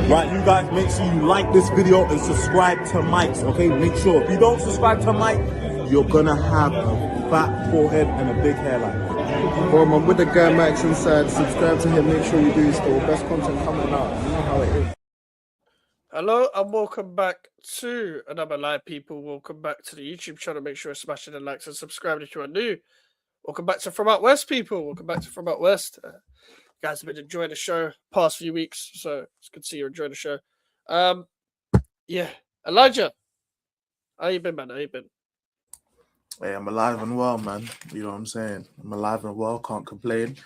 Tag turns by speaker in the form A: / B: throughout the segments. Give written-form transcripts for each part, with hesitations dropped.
A: Right, you guys, make sure you like this video and subscribe to Mike's, okay? Make sure. If you don't subscribe to Mike, you're gonna have a fat forehead and a big hairline.
B: Boom, I'm with the guy Max inside. Subscribe to him, make sure you do still. Best content coming out. You know how it is.
C: Hello and welcome back to another live, people. Welcome back to the YouTube channel. Make sure you're smashing the likes and subscribing if you are new. Welcome back to From Out West, people. Welcome back to From Out West. Guys have been enjoying the show past few weeks, so it's good to see you enjoying the show. Yeah, Elijah, how you been, man? How you been?
B: Hey, I'm alive and well, man. You know what I'm saying? I'm alive and well, can't complain.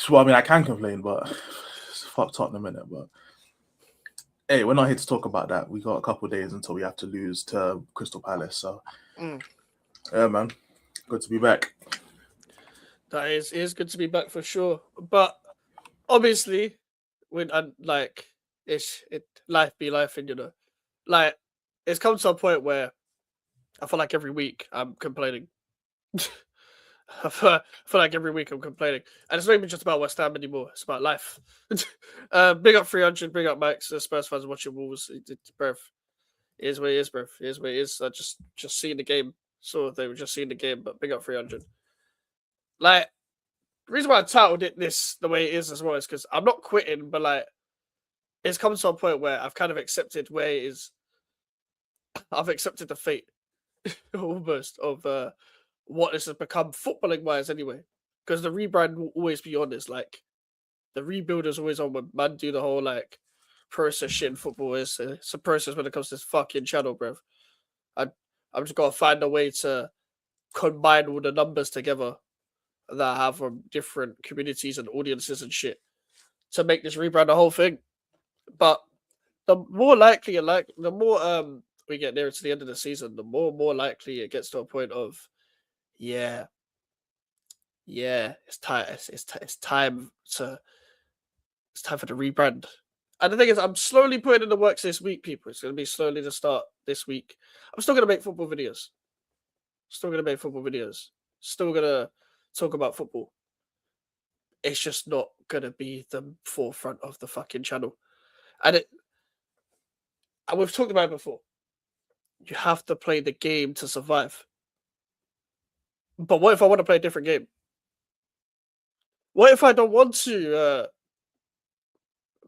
B: Well, I mean, I can complain, but it's fucked up in a minute. But hey, we're not here to talk about that. We got a couple of days until we have to lose to Crystal Palace. So, yeah, man, good to be back.
C: That is good to be back for sure. But obviously, when it's life be life, and like it's come to a point where I feel like every week I'm complaining. I feel like every week I'm complaining, and it's not even just about West Ham anymore. It's about life. Big up 300, big up Max. Spurs fans watching Wolves. Bruv, it is what it is, bruv. It is what it is. I just seeing the game. So they were just seeing the game, but big up 300. Like, the reason why I titled it this the way it is as well is because I'm not quitting, but like, it's come to a point where I've kind of accepted where it is. I've accepted the fate almost of what this has become footballing wise anyway. Because the rebrand will always be on this. Like, the rebuild is always on when man do the whole like process shit in football. It's a process when it comes to this fucking channel, bruv. I'm just gotta find a way to combine all the numbers together that I have from different communities and audiences and shit to make this rebrand a whole thing. But the more likely the more we get nearer to the end of the season, the more likely it gets to a point of yeah, it's time. It's time for the rebrand. And the thing is, I'm slowly putting in the works this week, people. It's going to be slowly to start this week. I'm still going to make football videos. Still going to talk about football. It's just not going to be the forefront of the fucking channel. And we've talked about it before. You have to play the game to survive. But what if I want to play a different game? What if I don't want to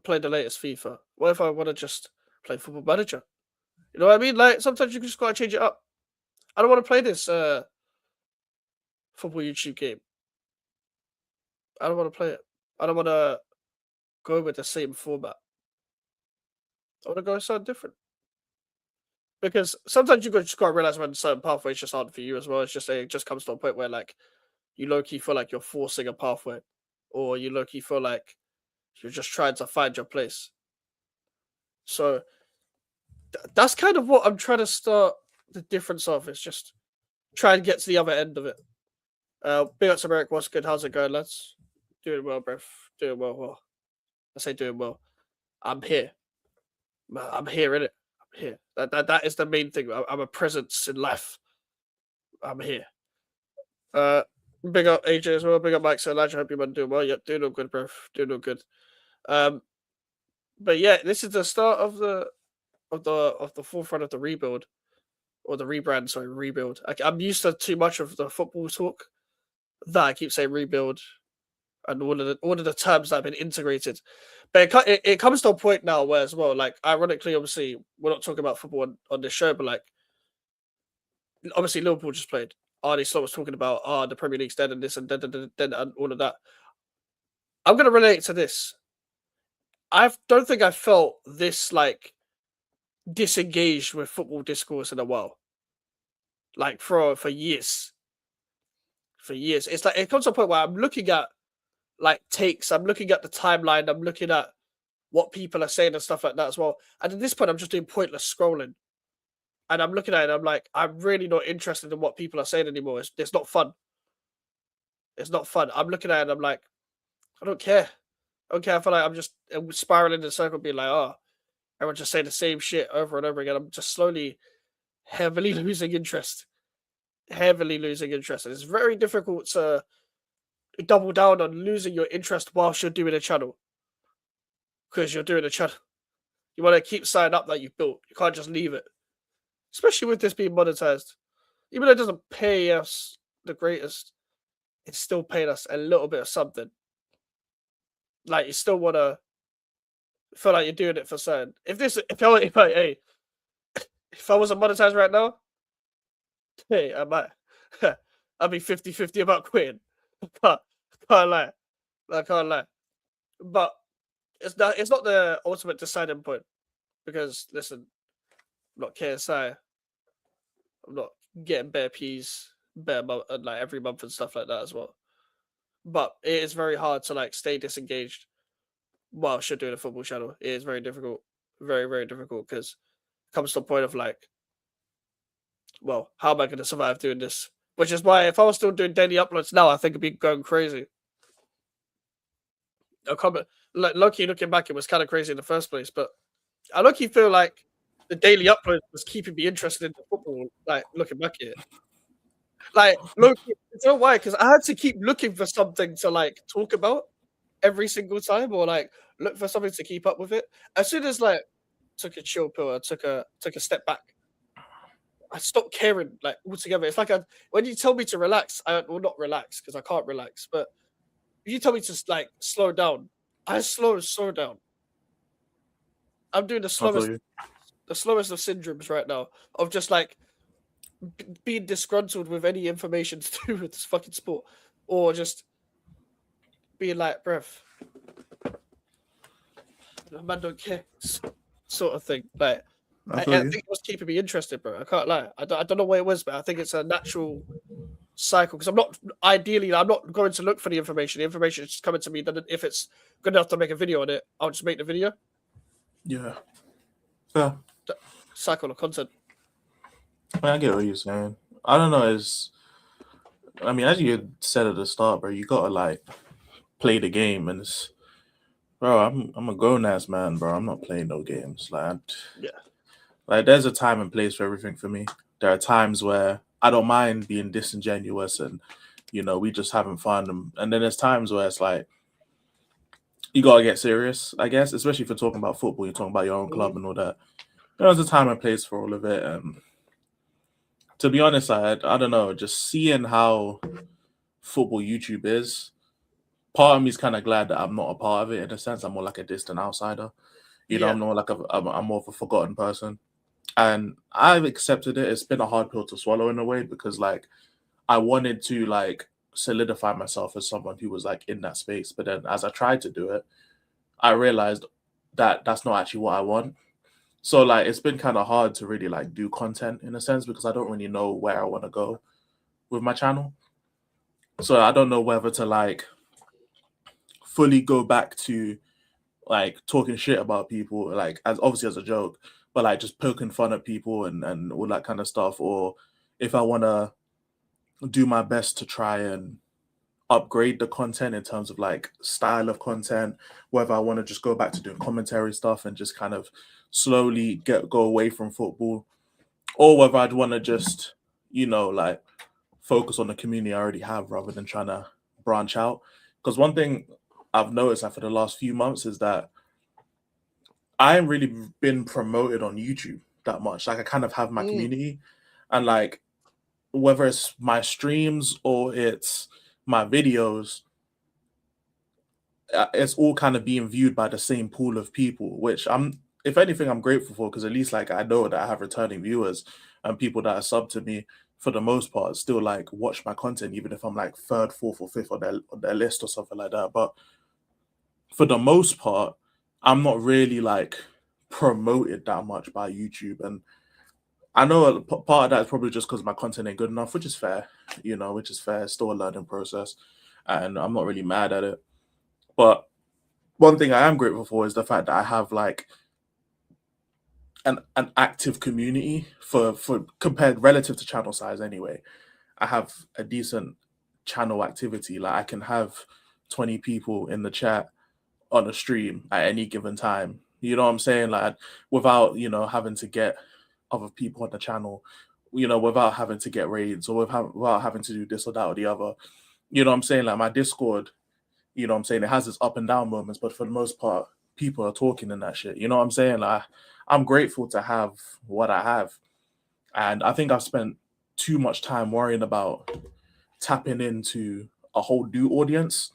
C: play the latest FIFA? What if I want to just play Football Manager? You know what I mean? Like, sometimes you just gotta change it up. I don't want to play this football YouTube game. I don't want to play it. I don't want to go with the same format. I want to go something different. Because sometimes you just gotta realize when certain pathways just aren't for you as well. It's just it just comes to a point where like you low-key feel like you're forcing a pathway, or you low-key feel like you're just trying to find your place. So that's kind of what I'm trying to start the difference of. It's just try and get to the other end of it. Big up to Eric. What's good? How's it going, lads? Doing well, bruv. Doing well. I say doing well. I'm here. I'm here, innit? I'm here. That is the main thing. I'm a presence in life. I'm here. Big up AJ as well. Big up Mike. So Elijah, hope you're doing well. Yep, doing all good, bruv. Doing all good. But yeah, this is the start of the forefront of the rebuild, or the rebrand. Sorry, rebuild. I'm used to too much of the football talk that I keep saying rebuild, and all of the terms that have been integrated. But it comes to a point now where, as well, like, ironically, obviously, we're not talking about football on this show, but like, obviously, Liverpool just played. Arnie Slot was talking about the Premier League's dead and this and then and all of that. I'm gonna relate to this. I don't think I felt this like disengaged with football discourse in a while. Like for years. For years. It's like it comes to a point where I'm looking at like takes, I'm looking at the timeline, I'm looking at what people are saying and stuff like that as well. And at this point I'm just doing pointless scrolling. And I'm looking at it and I'm like, I'm really not interested in what people are saying anymore. It's not fun. It's not fun. I'm looking at it and I'm like, I don't care. I feel like I'm just spiraling in a circle, being like, everyone's just saying the same shit over and over again. I'm just slowly, heavily losing interest. And it's very difficult to double down on losing your interest whilst you're doing a channel. because you're doing a channel. You want to keep signing up that you built. You can't just leave it, especially with this being monetized. Even though it doesn't pay us the greatest, it's still paying us a little bit of something. Like you still want to feel like you're doing it for something. If I wasn't monetized right now, hey, I might, I'd be 50-50 about quitting. Can't lie. I can't lie. But it's not the ultimate deciding point because listen, I'm not KSI. I'm not getting bare peas, like every month and stuff like that as well. But it is very hard to like stay disengaged whilst you're doing a football channel. It is very difficult, very very difficult because it comes to a point of like, well, how am I going to survive doing this? Which is why if I was still doing daily uploads now, I think I'd be going crazy. Like Lowkey, looking back, it was kind of crazy in the first place, but I low-key feel like the daily upload was keeping me interested in the football. Like looking back at it, like low-key, you know why? Because I had to keep looking for something to like talk about every single time, or like look for something to keep up with it. As soon as like took a chill pill, I took a step back. I stopped caring like altogether. It's like when you tell me to relax, I will not relax because I can't relax. But if you tell me to like slow down, I slow down. I'm doing the slowest of syndromes right now of just like being disgruntled with any information to do with this fucking sport, or just being like, bruv, man don't care, sort of thing. Like, I think it was keeping me interested, bro. I can't lie. I don't know what it was, but I think it's a natural cycle because I'm not going to look for the information. The information is just coming to me. Then if it's good enough to make a video on it, I'll just make the video.
B: Yeah. Yeah.
C: Cycle of content.
B: I get what you're saying. I don't know. I mean, as you said at the start, bro, you gotta like play the game, and it's, bro, I'm a grown ass man, bro. I'm not playing no games. Like there's a time and place for everything for me. There are times where I don't mind being disingenuous and we just having fun, and then there's times where it's like you gotta get serious, I guess, especially if you're talking about football, you're talking about your own club and all that. There's a time and place for all of it. To be honest, I don't know, just seeing how football YouTube is, part of me is kind of glad that I'm not a part of it in a sense. I'm more like a distant outsider. I'm not like I'm more of a forgotten person. And I've accepted it. It's been a hard pill to swallow in a way because like I wanted to like solidify myself as someone who was like in that space. But then as I tried to do it, I realized that that's not actually what I want. So like it's been kind of hard to really like do content in a sense because I don't really know where I want to go with my channel. So I don't know whether to like fully go back to like talking shit about people, like as obviously as a joke, but like just poking fun at people and all that kind of stuff, or if I want to do my best to try and upgrade the content in terms of like style of content, whether I want to just go back to doing commentary stuff and just kind of slowly go away from football, or whether I'd want to just like focus on the community I already have rather than trying to branch out. Because one thing I've noticed for the last few months is that I haven't really been promoted on YouTube that much. Like I kind of have my community, and like whether it's my streams or it's my videos, it's all kind of being viewed by the same pool of people, which if anything, I'm grateful for, because at least like I know that I have returning viewers and people that are sub to me for the most part still like watch my content, even if I'm like third, fourth, or fifth on their list or something like that. But for the most part, I'm not really like promoted that much by YouTube, and I know part of that is probably just because my content ain't good enough, which is fair, which is fair. It's still a learning process, and I'm not really mad at it. But one thing I am grateful for is the fact that I have like an active community for compared relative to channel size anyway. I have a decent channel activity. Like I can have 20 people in the chat on a stream at any given time. You know what I'm saying? Like without, having to get other people on the channel, without having to get raids or without having to do this or that or the other. You know what I'm saying? Like my Discord, it has its up and down moments, but for the most part, people are talking and that shit. You know what I'm saying? Like, I'm grateful to have what I have. And I think I've spent too much time worrying about tapping into a whole new audience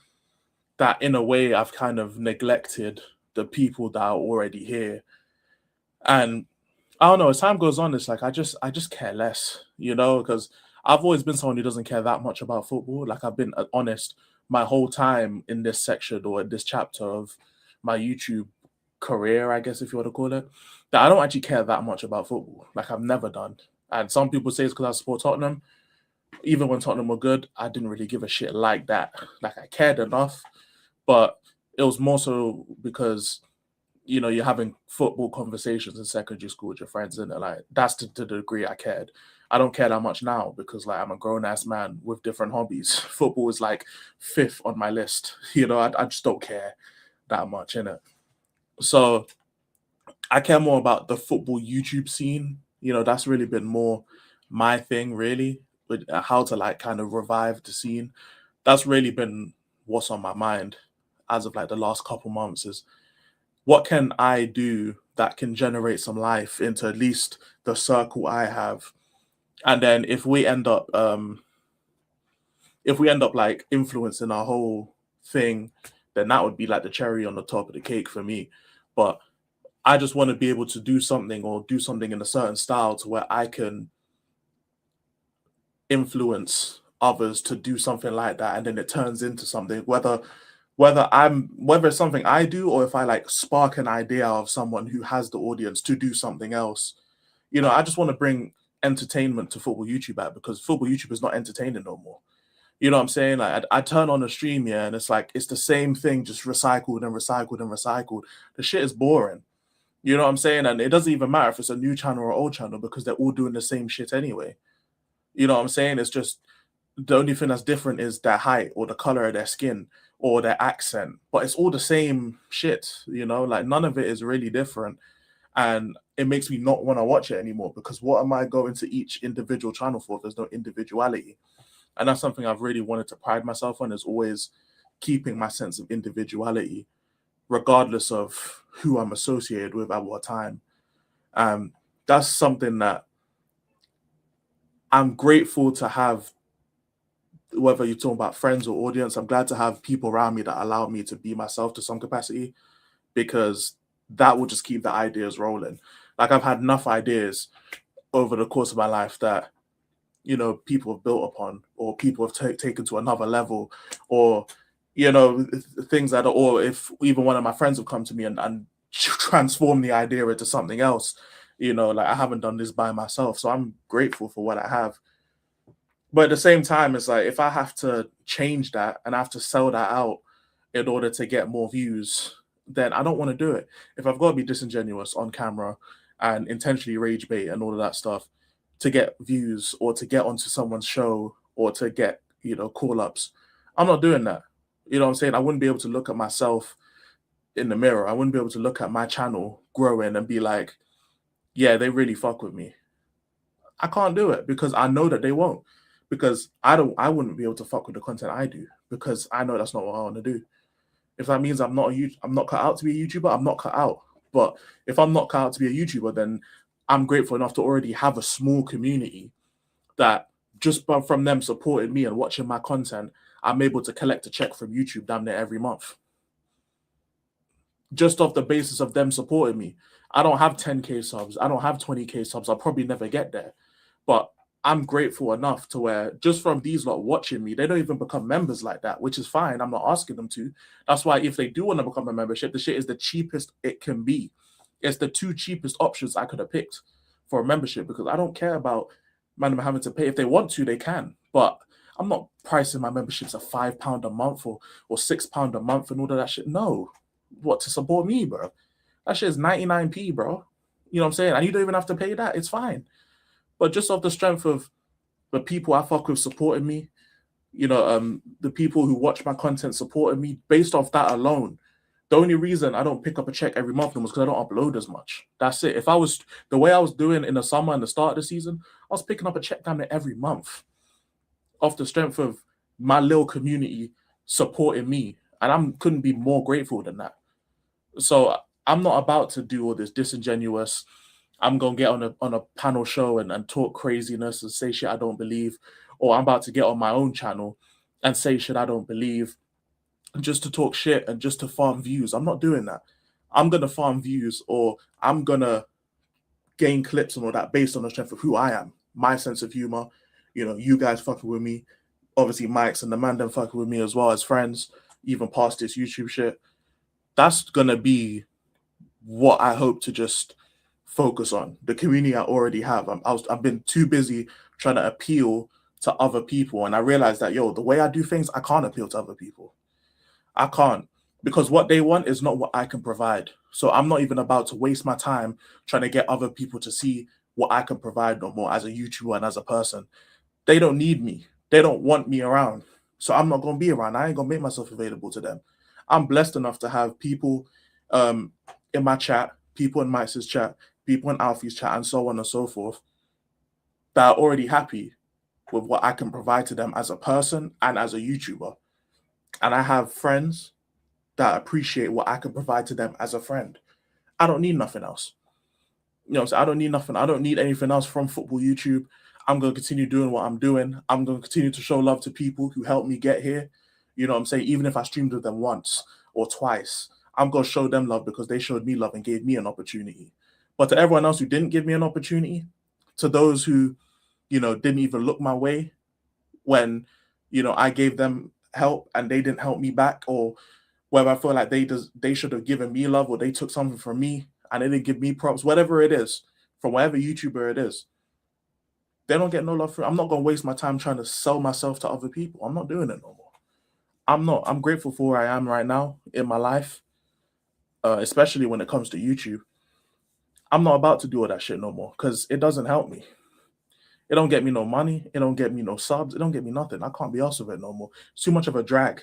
B: that in a way I've kind of neglected the people that are already here. And I don't know, as time goes on, it's like I just care less, you know, because I've always been someone who doesn't care that much about football. Like, I've been honest my whole time in this section or in this chapter of my YouTube career, I guess if you want to call it, that I don't actually care that much about football. Like, I've never done. And some people say it's because I support Tottenham. Even when Tottenham were good, I didn't really give a shit like that. Like, I cared enough, but it was more so because, you know, you're having football conversations in secondary school with your friends, and like that's to the degree I cared. I don't care that much now because like I'm a grown ass man with different hobbies. Football is like fifth on my list. You know, I just don't care that much in it. So I care more about the football YouTube scene. You know, that's really been more my thing, really, with how to like kind of revive the scene. That's really been what's on my mind as of like the last couple months is what can I do that can generate some life into at least the circle I have. And then if we end up like influencing our whole thing, then that would be like the cherry on the top of the cake for me. But I just want to be able to do something or do something in a certain style to where I can influence others to do something like that, and then it turns into something, whether it's something I do or if I like spark an idea of someone who has the audience to do something else. You know, I just want to bring entertainment to football YouTube because football YouTube is not entertaining no more. You know what I'm saying? Like I turn on a stream, yeah, and it's like it's the same thing, just recycled and recycled and recycled. The shit is boring. You know what I'm saying? And it doesn't even matter if it's a new channel or old channel because they're all doing the same shit anyway. You know what I'm saying? It's just the only thing that's different is their height or the color of their skin or their accent, but it's all the same shit, you know, like none of it is really different. And it makes me not want to watch it anymore because what am I going to each individual channel for if there's no individuality? And that's something I've really wanted to pride myself on, is always keeping my sense of individuality, regardless of who I'm associated with at what time. That's something that I'm grateful to have. Whether you're talking about friends or audience, I'm glad to have people around me that allow me to be myself to some capacity, because that will just keep the ideas rolling. Like I've had enough ideas over the course of my life that, you know, people have built upon or people have taken to another level, or, you know, things that are, or if even one of my friends have come to me and transform the idea into something else, you know, like I haven't done this by myself. So I'm grateful for what I have. But at the same time, it's like if I have to change that and I have to sell that out in order to get more views, then I don't want to do it. If I've got to be disingenuous on camera and intentionally rage bait and all of that stuff to get views or to get onto someone's show or to get, you know, call-ups, I'm not doing that. You know what I'm saying? I wouldn't be able to look at myself in the mirror. I wouldn't be able to look at my channel growing and be like, yeah, they really fuck with me. I can't do it because I know that they won't. Because I wouldn't be able to fuck with the content I do because I know that's not what I want to do. If that means I'm not cut out to be a YouTuber, I'm not cut out. But if I'm not cut out to be a YouTuber, then I'm grateful enough to already have a small community that just from them supporting me and watching my content, I'm able to collect a check from YouTube damn near every month. Just off the basis of them supporting me. I don't have 10K subs. I don't have 20K subs. I'll probably never get there. But I'm grateful enough to where just from these lot watching me, they don't even become members like that, which is fine. I'm not asking them to. That's why if they do want to become a membership, the shit is the cheapest it can be. It's the two cheapest options I could have picked for a membership because I don't care about man having to pay. If they want to, they can. But I'm not pricing my memberships at £5 a month or £6 a month and all of that shit. No. What, to support me, bro? That shit is 99p, bro. You know what I'm saying? And you don't even have to pay that. It's fine. But just off the strength of the people I fuck with supporting me, you know, the people who watch my content supporting me, based off that alone, the only reason I don't pick up a check every month was because I don't upload as much. That's it. If I was the way I was doing in the summer and the start of the season, I was picking up a check down there every month off the strength of my little community supporting me. And I couldn't be more grateful than that. So I'm not about to do all this disingenuous. I'm gonna get on a panel show and talk craziness and say shit I don't believe, or I'm about to get on my own channel and say shit I don't believe just to talk shit and just to farm views. I'm not doing that. I'm gonna farm views, or I'm gonna gain clips and all that based on the strength of who I am, my sense of humor. You know, you guys fucking with me, obviously Mike's and the man them fucking with me as well as friends, even past this YouTube shit. That's gonna be what I hope to just focus on. The community I already have. I've been too busy trying to appeal to other people, and I realized that the way I do things, I can't appeal to other people. I can't, because what they want is not what I can provide. So I'm not even about to waste my time trying to get other people to see what I can provide no more as a YouTuber and as a person. They don't need me. They don't want me around. So I'm not going to be around. I ain't going to make myself available to them. I'm blessed enough to have people in my chat, people in Mike's chat, people in Alfie's chat, and so on and so forth, that are already happy with what I can provide to them as a person and as a YouTuber. And I have friends that appreciate what I can provide to them as a friend. I don't need nothing else. So I don't need nothing. I don't need anything else from football YouTube. I'm going to continue doing what I'm doing. I'm going to continue to show love to people who helped me get here. You know what I'm saying? Even if I streamed with them once or twice, I'm going to show them love because they showed me love and gave me an opportunity. But to everyone else who didn't give me an opportunity, to those who, didn't even look my way when, I gave them help and they didn't help me back, or whether I feel like they should have given me love, or they took something from me and they didn't give me props, whatever it is, from whatever YouTuber it is, they don't get no love for it. I'm not going to waste my time trying to sell myself to other people. I'm not doing it no more. I'm not. I'm grateful for where I am right now in my life, especially when it comes to YouTube. I'm not about to do all that shit no more because it doesn't help me. It don't get me no money. It don't get me no subs. It don't get me nothing. I can't be arsed with it no more. It's too much of a drag.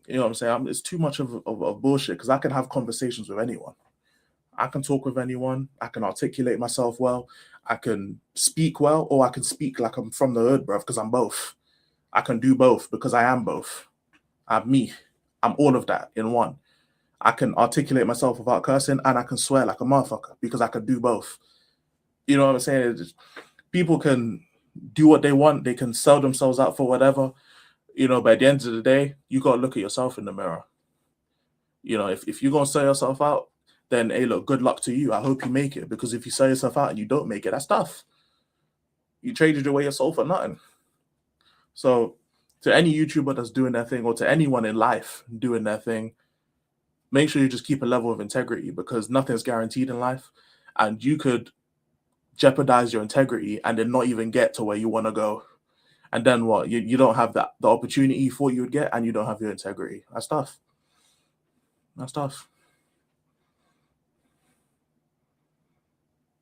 B: You know what I'm saying? It's too much of bullshit, because I can have conversations with anyone. I can talk with anyone. I can articulate myself well. I can speak well, or I can speak like I'm from the hood, bruv, because I'm both. I can do both because I am both. I'm me. I'm all of that in one. I can articulate myself without cursing, and I can swear like a motherfucker because I can do both. You know what I'm saying? People can do what they want. They can sell themselves out for whatever. But at the end of the day, you got to look at yourself in the mirror. If you're going to sell yourself out, then, hey, look, good luck to you. I hope you make it, because if you sell yourself out and you don't make it, that's tough. You traded away your soul for nothing. So to any YouTuber that's doing their thing, or to anyone in life doing their thing, make sure you just keep a level of integrity, because nothing's guaranteed in life. And you could jeopardize your integrity and then not even get to where you want to go. And then what? You don't have the opportunity you thought you would get, and you don't have your integrity. That's tough. That's tough.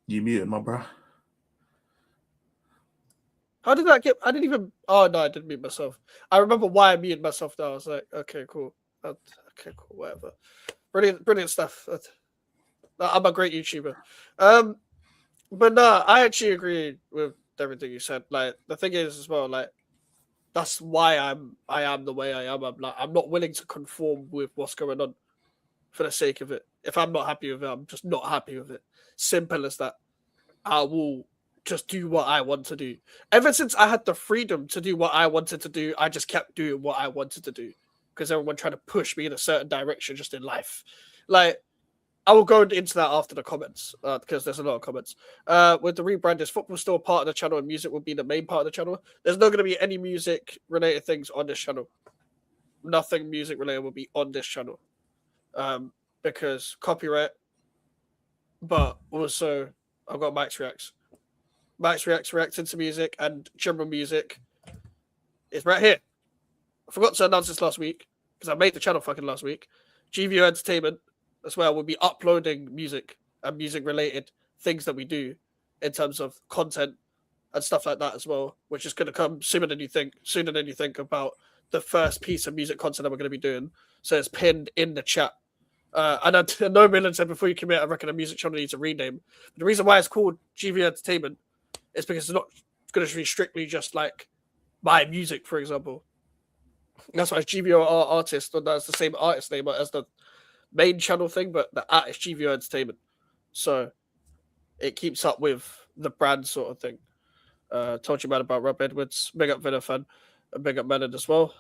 B: You muted, my bro.
C: How did that get? I didn't even. Oh no, I didn't mute myself. I remember why I muted myself. Though I was like, okay, cool. Okay, cool. Whatever. Brilliant stuff. I'm a great YouTuber. But no, I actually agree with everything you said. Like, the thing is as well, like, that's why I am the way I am. I'm not willing to conform with what's going on for the sake of it. If I'm not happy with it, I'm just not happy with it. Simple as that. I will just do what I want to do. Ever since I had the freedom to do what I wanted to do, I just kept doing what I wanted to do, because everyone tried to push me in a certain direction just in life. Like, I will go into that after the comments, because there's a lot of comments. With the rebrand, is football still part of the channel and music will be the main part of the channel? There's not going to be any music related things on this channel. Nothing music related will be on this channel, because copyright. But also, I've got Max Reacts. Max Reacts reacting to music, and general music is right here. I forgot to announce this last week because I made the channel fucking last week. GVO Entertainment as well will be uploading music and music related things that we do in terms of content and stuff like that as well, which is going to come sooner than you think about the first piece of music content that we're going to be doing. So it's pinned in the chat. And I know Millen said before you commit, I reckon a music channel needs a rename. But the reason why it's called GVO Entertainment is because it's not going to be strictly just like my music, for example. That's why it's GVO Artist, and that's the same artist name as the main channel thing, but the at is GVO Entertainment. So it keeps up with the brand sort of thing. Told you about Rob Edwards, big up Villa fan, and big up Mellon as well.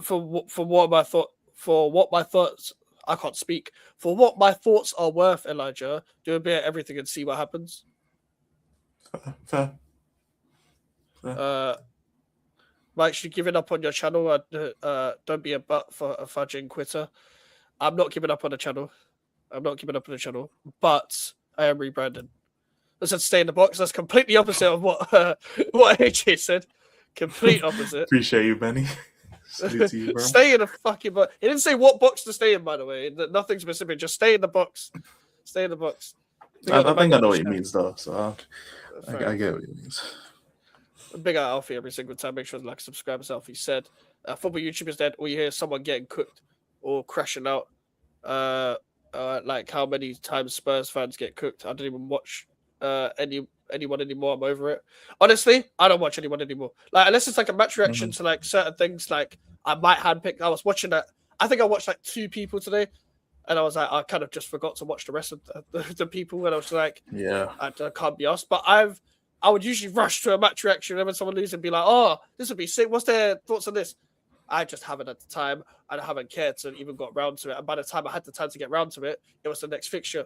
C: For what my thoughts, I can't speak. For what my thoughts are worth, Elijah, do a bit of everything and see what happens.
B: Fair.
C: Mike, you giving up on your channel? Don't be a butt for a fudging quitter. I'm not giving up on the channel. But I am rebranding. I said stay in the box. That's completely opposite of what AJ said. Complete opposite.
B: Appreciate you, Benny. Salute to you, bro.
C: Stay in the fucking box. He didn't say what box to stay in, by the way. Nothing specific. Just stay in the box. Stay in the box.
B: I think I know what he means, though. So I get what he means.
C: Big out Alfie every single time. Make sure to like, subscribe, as Alfie said. Football YouTube is dead. Or you hear someone getting cooked or crashing out. Like how many times Spurs fans get cooked. I don't even watch anyone anymore. I'm over it. Honestly, I don't watch anyone anymore. Like unless it's like a match reaction to like certain things. Like I might handpick. I was watching that. I think I watched like 2 people today, and I was like, I kind of just forgot to watch the rest of the people. And I was like,
B: yeah,
C: I can't be asked. But I would usually rush to a match reaction when someone loses and be like, oh, this would be sick. What's their thoughts on this? I just haven't at the time. I haven't cared to even got round to it. And by the time I had the time to get round to it, it was the next fixture.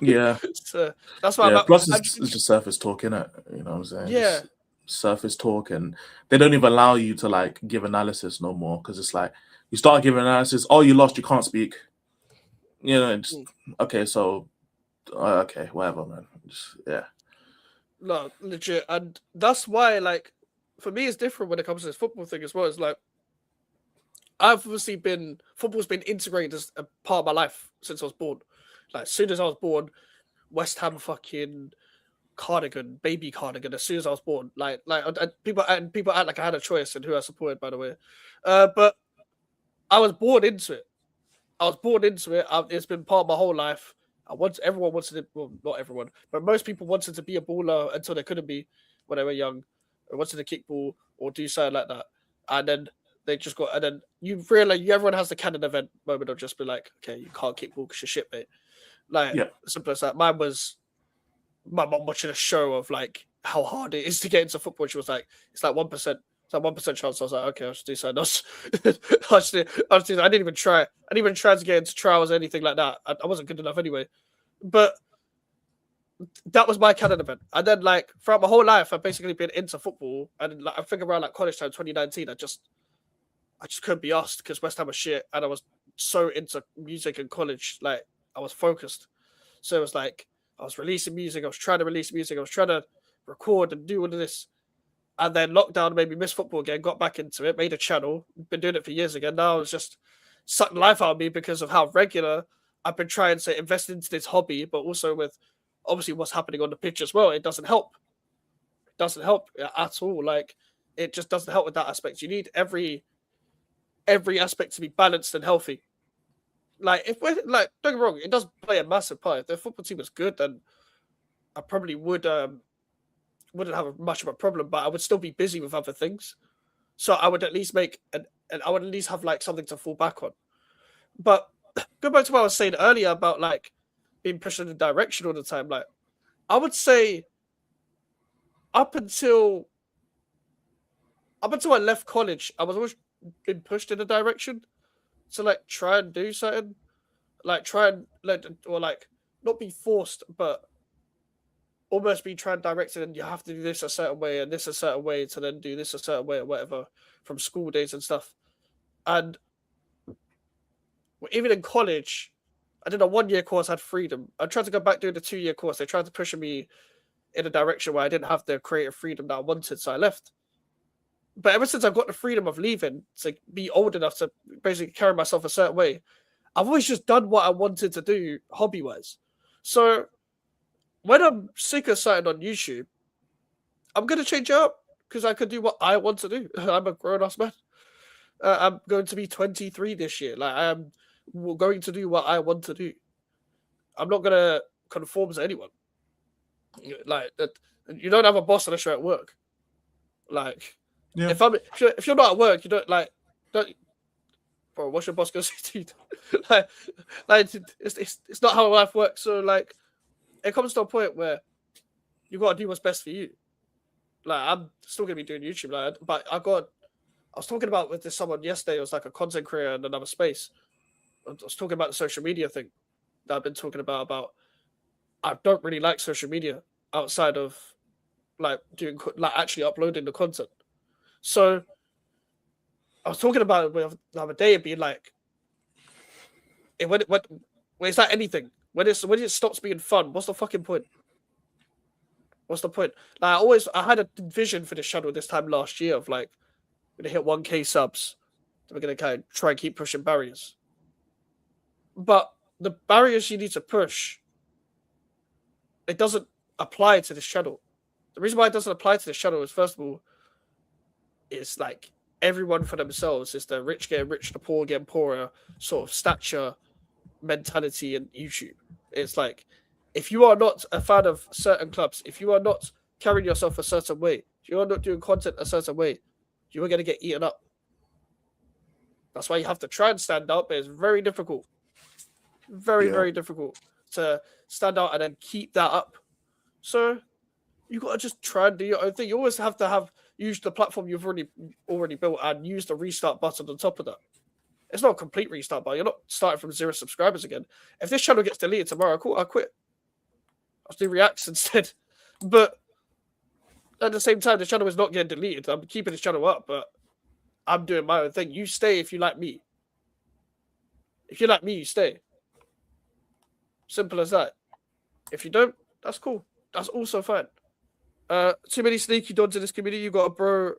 B: Yeah.
C: So that's why
B: plus it's just surface talk, innit? You know what I'm saying?
C: Yeah.
B: Just surface talk, and they don't even allow you to like give analysis no more, because it's like you start giving analysis, oh, you lost, you can't speak. You know, just, okay, so okay, whatever, man. Just, yeah.
C: No, legit. And that's why, like, for me, it's different when it comes to this football thing as well. It's like, I've obviously football's been integrated as a part of my life since I was born. Like, as soon as I was born, West Ham fucking cardigan, baby cardigan, as soon as I was born. Like people act like I had a choice in who I supported, by the way. But I was born into it. It's been part of my whole life. Everyone wanted it. Well, not everyone, but most people wanted to be a baller until they couldn't be when they were young. They wanted to kick ball or do something like that, and then they just got. And then you realize everyone has the canon event moment of just be like, okay, you can't kick ball because you're shit, mate. Like simple as that. Mine was my mom watching a show of like how hard it is to get into football. She was like, it's like 1%. It's like 1% chance. I was like, okay, I'll just do something else. I didn't even try. I didn't even try to get into trials or anything like that. I wasn't good enough anyway. But that was my canon event. And then like throughout my whole life, I've basically been into football. And like I think around like college time, 2019, I just couldn't be asked because West Ham was shit, and I was so into music in college. Like I was focused. So it was like I was releasing music. I was trying to release music. I was trying to record and do all of this. And then lockdown made me miss football again, got back into it, made a channel, been doing it for years again. Now it's just sucking life out of me because of how regular I've been trying to invest into this hobby, but also with obviously what's happening on the pitch as well. It doesn't help. It doesn't help at all. Like it just doesn't help with that aspect. You need every aspect to be balanced and healthy. Like if we're like, don't get me wrong, it does play a massive part. If the football team was good, then I probably wouldn't have much of a problem, but I would still be busy with other things. So I would at least and I would at least have like something to fall back on. But go back to what I was saying earlier about like being pushed in a direction all the time. Like I would say up until I left college, I was always been pushed in a direction to like try and do something, like try and or like not be forced, but almost be trying directed, and you have to do this a certain way and this a certain way to then do this a certain way or whatever from school days and stuff. And even in college, I did a 1-year course, had freedom. I tried to go back doing a 2-year course. They tried to push me in a direction where I didn't have the creative freedom that I wanted, so I left. But ever since I've got the freedom of leaving to be old enough to basically carry myself a certain way, I've always just done what I wanted to do hobby-wise. So when I'm sick of something on YouTube, I'm going to change it up because I can do what I want to do. I'm a grown-ass man. I'm going to be 23 this year. Like I am going to do what I want to do. I'm not going to conform to anyone. Like that, you don't have a boss unless you're at work. Like if you're not at work, you don't. bro, what's your boss gonna say to you? like it's not how life works. So like, it comes to a point where you gotta do what's best for you. Like I'm still gonna be doing YouTube, like, but I was talking about with this someone yesterday. It was like a content creator in another space. I was talking about the social media thing that I've been talking about. I don't really like social media outside of like doing like actually uploading the content. So I was talking about it with the other day and being like, when it's like anything, when it stops being fun, what's the fucking point? What's the point? Like I had a vision for this channel this time last year of like, we're gonna hit 1K subs. We're gonna kind of try and keep pushing barriers. But the barriers you need to push, it doesn't apply to this channel. The reason why it doesn't apply to this channel is, first of all, it's like everyone for themselves. It's the rich getting rich, the poor getting poorer sort of stature mentality in YouTube. It's like, if you are not a fan of certain clubs, if you are not carrying yourself a certain way, if you are not doing content a certain way, you are going to get eaten up. That's why you have to try and stand out, but it's very difficult. Very difficult to stand out and then keep that up. So you got to just try and do your own thing. You always have to use the platform you've already built and use the restart button on top of that. It's not a complete restart, but you're not starting from 0 subscribers again. If this channel gets deleted tomorrow, cool, I'll quit. I'll do reacts instead. But at the same time, the channel is not getting deleted. I'm keeping this channel up, but I'm doing my own thing. You stay if you like me. If you like me, you stay. Simple as that. If you don't, that's cool. That's also fine. Too many sneaky dons in this community. You got a bro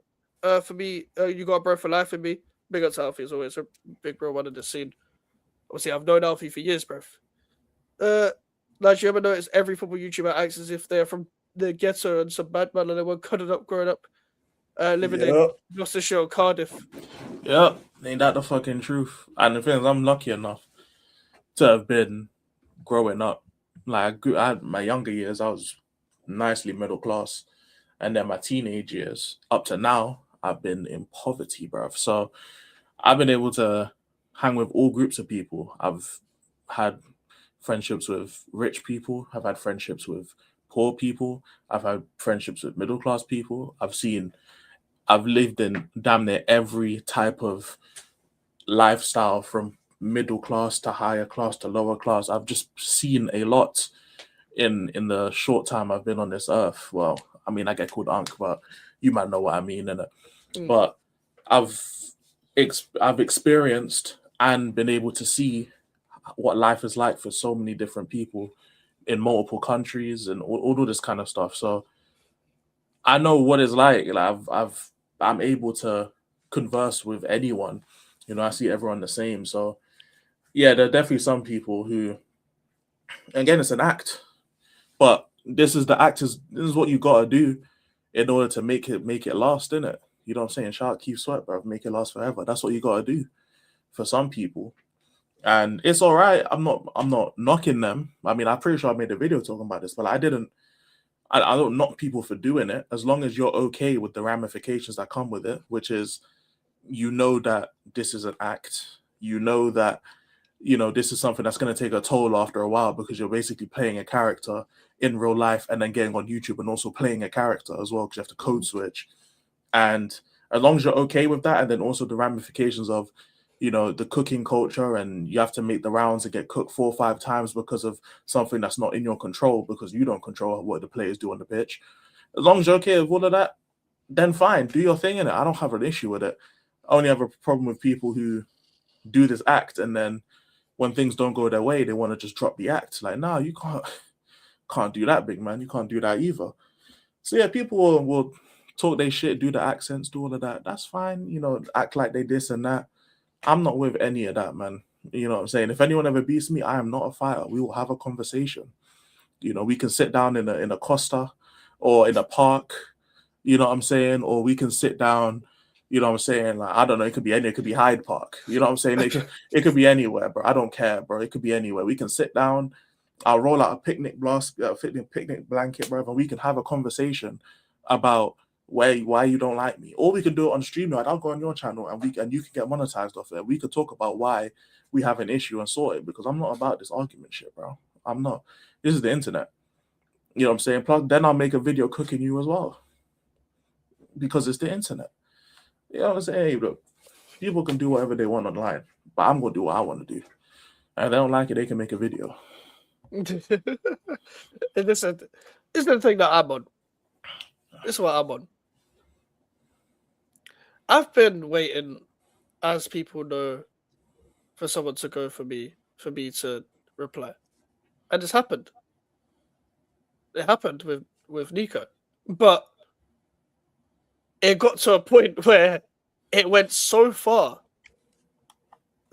C: for me. You got a bro for life in me. Big up to Alfie as always. A big bro one in the scene. Obviously, I've known Alfie for years, bro. Like, you ever notice every football YouTuber acts as if they're from the ghetto and some bad man and they were cutting up growing up, living in Gloucestershire or Cardiff.
B: Yeah, ain't that the fucking truth? And the thing is, I'm lucky enough to have been growing up. Like, I had my younger years, I was nicely middle class. And then my teenage years, up to now, I've been in poverty, bruv. So I've been able to hang with all groups of people. I've had friendships with rich people. I've had friendships with poor people. I've had friendships with middle class people. I've lived in damn near every type of lifestyle, from middle class to higher class to lower class. I've just seen a lot in the short time I've been on this earth. Well, I mean, I get called Unc, but you might know what I mean, innit? But I've experienced and been able to see what life is like for so many different people in multiple countries and all of this kind of stuff. So I know what it's like. I'm able to converse with anyone. You know, I see everyone the same. So yeah, there are definitely some people who, again, it's an act, but this is what you gotta do in order to make it last, innit? You know what I'm saying? Shark, keep sweat, bro. Make it last forever. That's what you gotta do for some people. And it's all right. I'm not knocking them. I mean, I'm pretty sure I made a video talking about this, but I don't knock people for doing it, as long as you're okay with the ramifications that come with it, which is, you know, that this is an act. You know that, you know, this is something that's going to take a toll after a while, because you're basically playing a character in real life and then getting on YouTube and also playing a character as well, because you have to code switch. And as long as you're okay with that, and then also the ramifications of, you know, the cooking culture, and you have to make the rounds and get cooked 4 or 5 times because of something that's not in your control, because you don't control what the players do on the pitch. As long as you're okay with all of that, then fine, do your thing in it. I don't have an issue with it. I only have a problem with people who do this act, and then when things don't go their way, they want to just drop the act. Like, nah, you can't do that, big man. You can't do that either. So yeah, people will talk their shit, do the accents, do all of that. That's fine. You know, act like they this and that. I'm not with any of that, man. You know what I'm saying? If anyone ever beats me, I am not a fighter. We will have a conversation. You know, we can sit down in a Costa or in a park, you know what I'm saying? Or we can sit down, you know what I'm saying? Like, I don't know, it could be Hyde Park. You know what I'm saying? It could be anywhere, bro. I don't care, bro. It could be anywhere. We can sit down. I'll roll out a picnic blanket, bro, and we can have a conversation about why you don't like me. Or we can do it on StreamYard. I'll go on your channel and you can get monetized off it. We could talk about why we have an issue and sort it, because I'm not about this argument shit, bro. I'm not. This is the internet. You know what I'm saying? Plus, then I'll make a video cooking you as well, because it's the internet. You know what I'm saying? Hey, look, people can do whatever they want online, but I'm gonna do what I want to do. And if they don't like it, they can make a video.
C: This is the thing that I'm on. This is what I'm on. I've been waiting, as people know, for someone to go for me to reply. And it's happened. It happened with Nico. But it got to a point where it went so far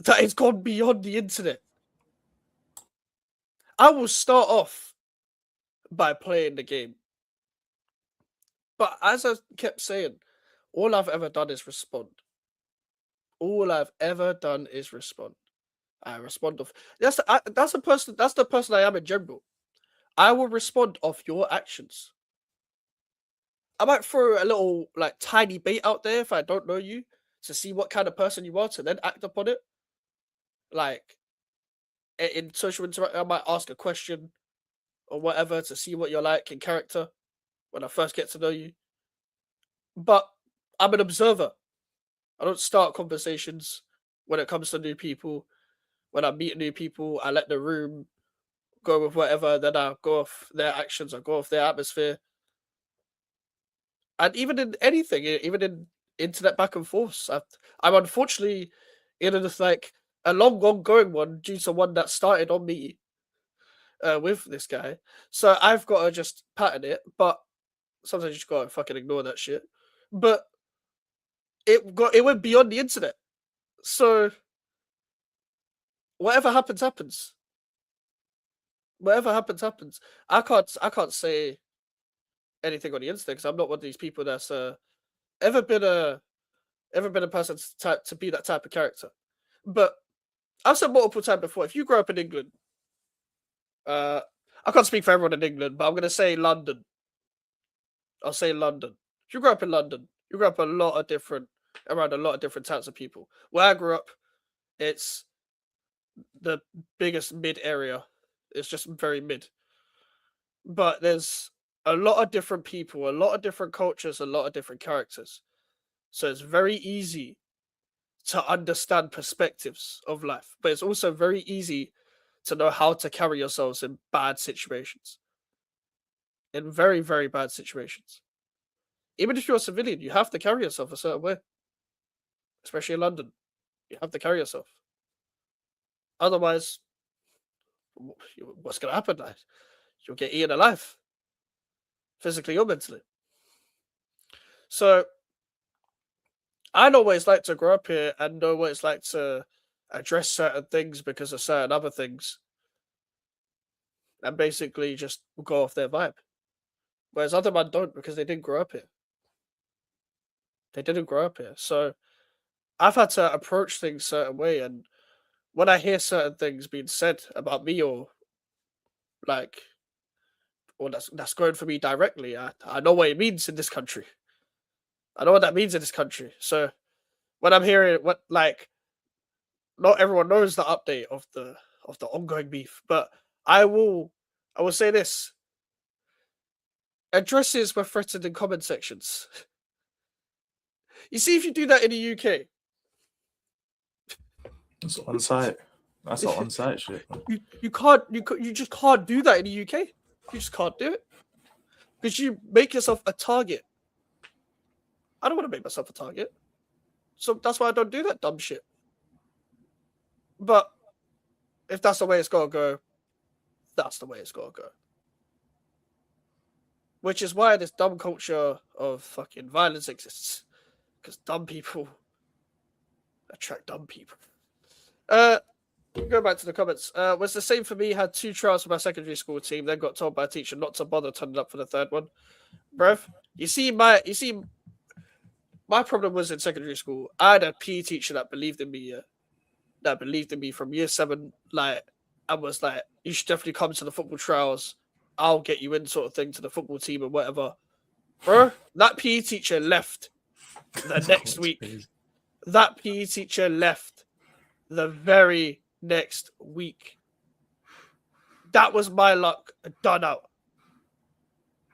C: that it's gone beyond the internet. I will start off by playing the game. But as I kept saying, all I've ever done is respond. All I've ever done is respond. I respond off. That's the person I am in general. I will respond off your actions. I might throw a little like tiny bait out there if I don't know you to see what kind of person you are to then act upon it. Like in social interaction, I might ask a question or whatever to see what you're like in character when I first get to know you. But I'm an observer. I don't start conversations when it comes to new people. When I meet new people, I let the room go with whatever, then I go off their actions, I go off their atmosphere. And even in anything, even in internet back and forth, I'm unfortunately in a long ongoing one due to one that started on me with this guy. So I've got to just pattern it, but sometimes you just gotta fucking ignore that shit. But it went beyond the internet. So whatever happens, happens. Whatever happens, happens. I can't say anything on the internet because I'm not one of these people that's ever been a person to be that type of character. But I've said multiple times before, if you grow up in England, I can't speak for everyone in England, but I'm gonna say London. I'll say London. If you grow up in London, you grow up around a lot of different types of people. Where I grew up, it's the biggest mid area. It's just very mid. But there's a lot of different people, a lot of different cultures, a lot of different characters. So it's very easy to understand perspectives of life, but it's also very easy to know how to carry yourselves in bad situations. In very, very bad situations. Even if you're a civilian, you have to carry yourself a certain way. Especially in London. You have to carry yourself. Otherwise, what's going to happen? You'll get eaten alive. Physically or mentally. So, I know what it's like to grow up here and know what it's like to address certain things because of certain other things. And basically just go off their vibe. Whereas other men don't because they didn't grow up here. They didn't grow up here. So I've had to approach things a certain way. And when I hear certain things being said about me or that's going for me directly, I know what it means in this country. I know what that means in this country. So when I'm hearing not everyone knows the update of the ongoing beef, but I will say this. Addresses were threatened in comment sections. You see, if you do that in the UK,
B: It's on site. That's not on site shit.
C: you just can't do that in the UK. You just can't do it because you make yourself a target. I don't want to make myself a target, so that's why I don't do that dumb shit. But if that's the way it's gotta go, that's the way it's gotta go. Which is why this dumb culture of fucking violence exists. Because dumb people attract dumb people. Go back to the comments. Was the same for me. Had 2 trials for my secondary school team, then got told by a teacher not to bother turning up for the 3rd one. Bruv, you see, my problem was in secondary school. I had a PE teacher that believed in me, from year 7, and was like, you should definitely come to the football trials. I'll get you in, sort of thing, to the football team and whatever. bro. That PE teacher left the next week. That PE teacher left the very next week. That was my luck done out.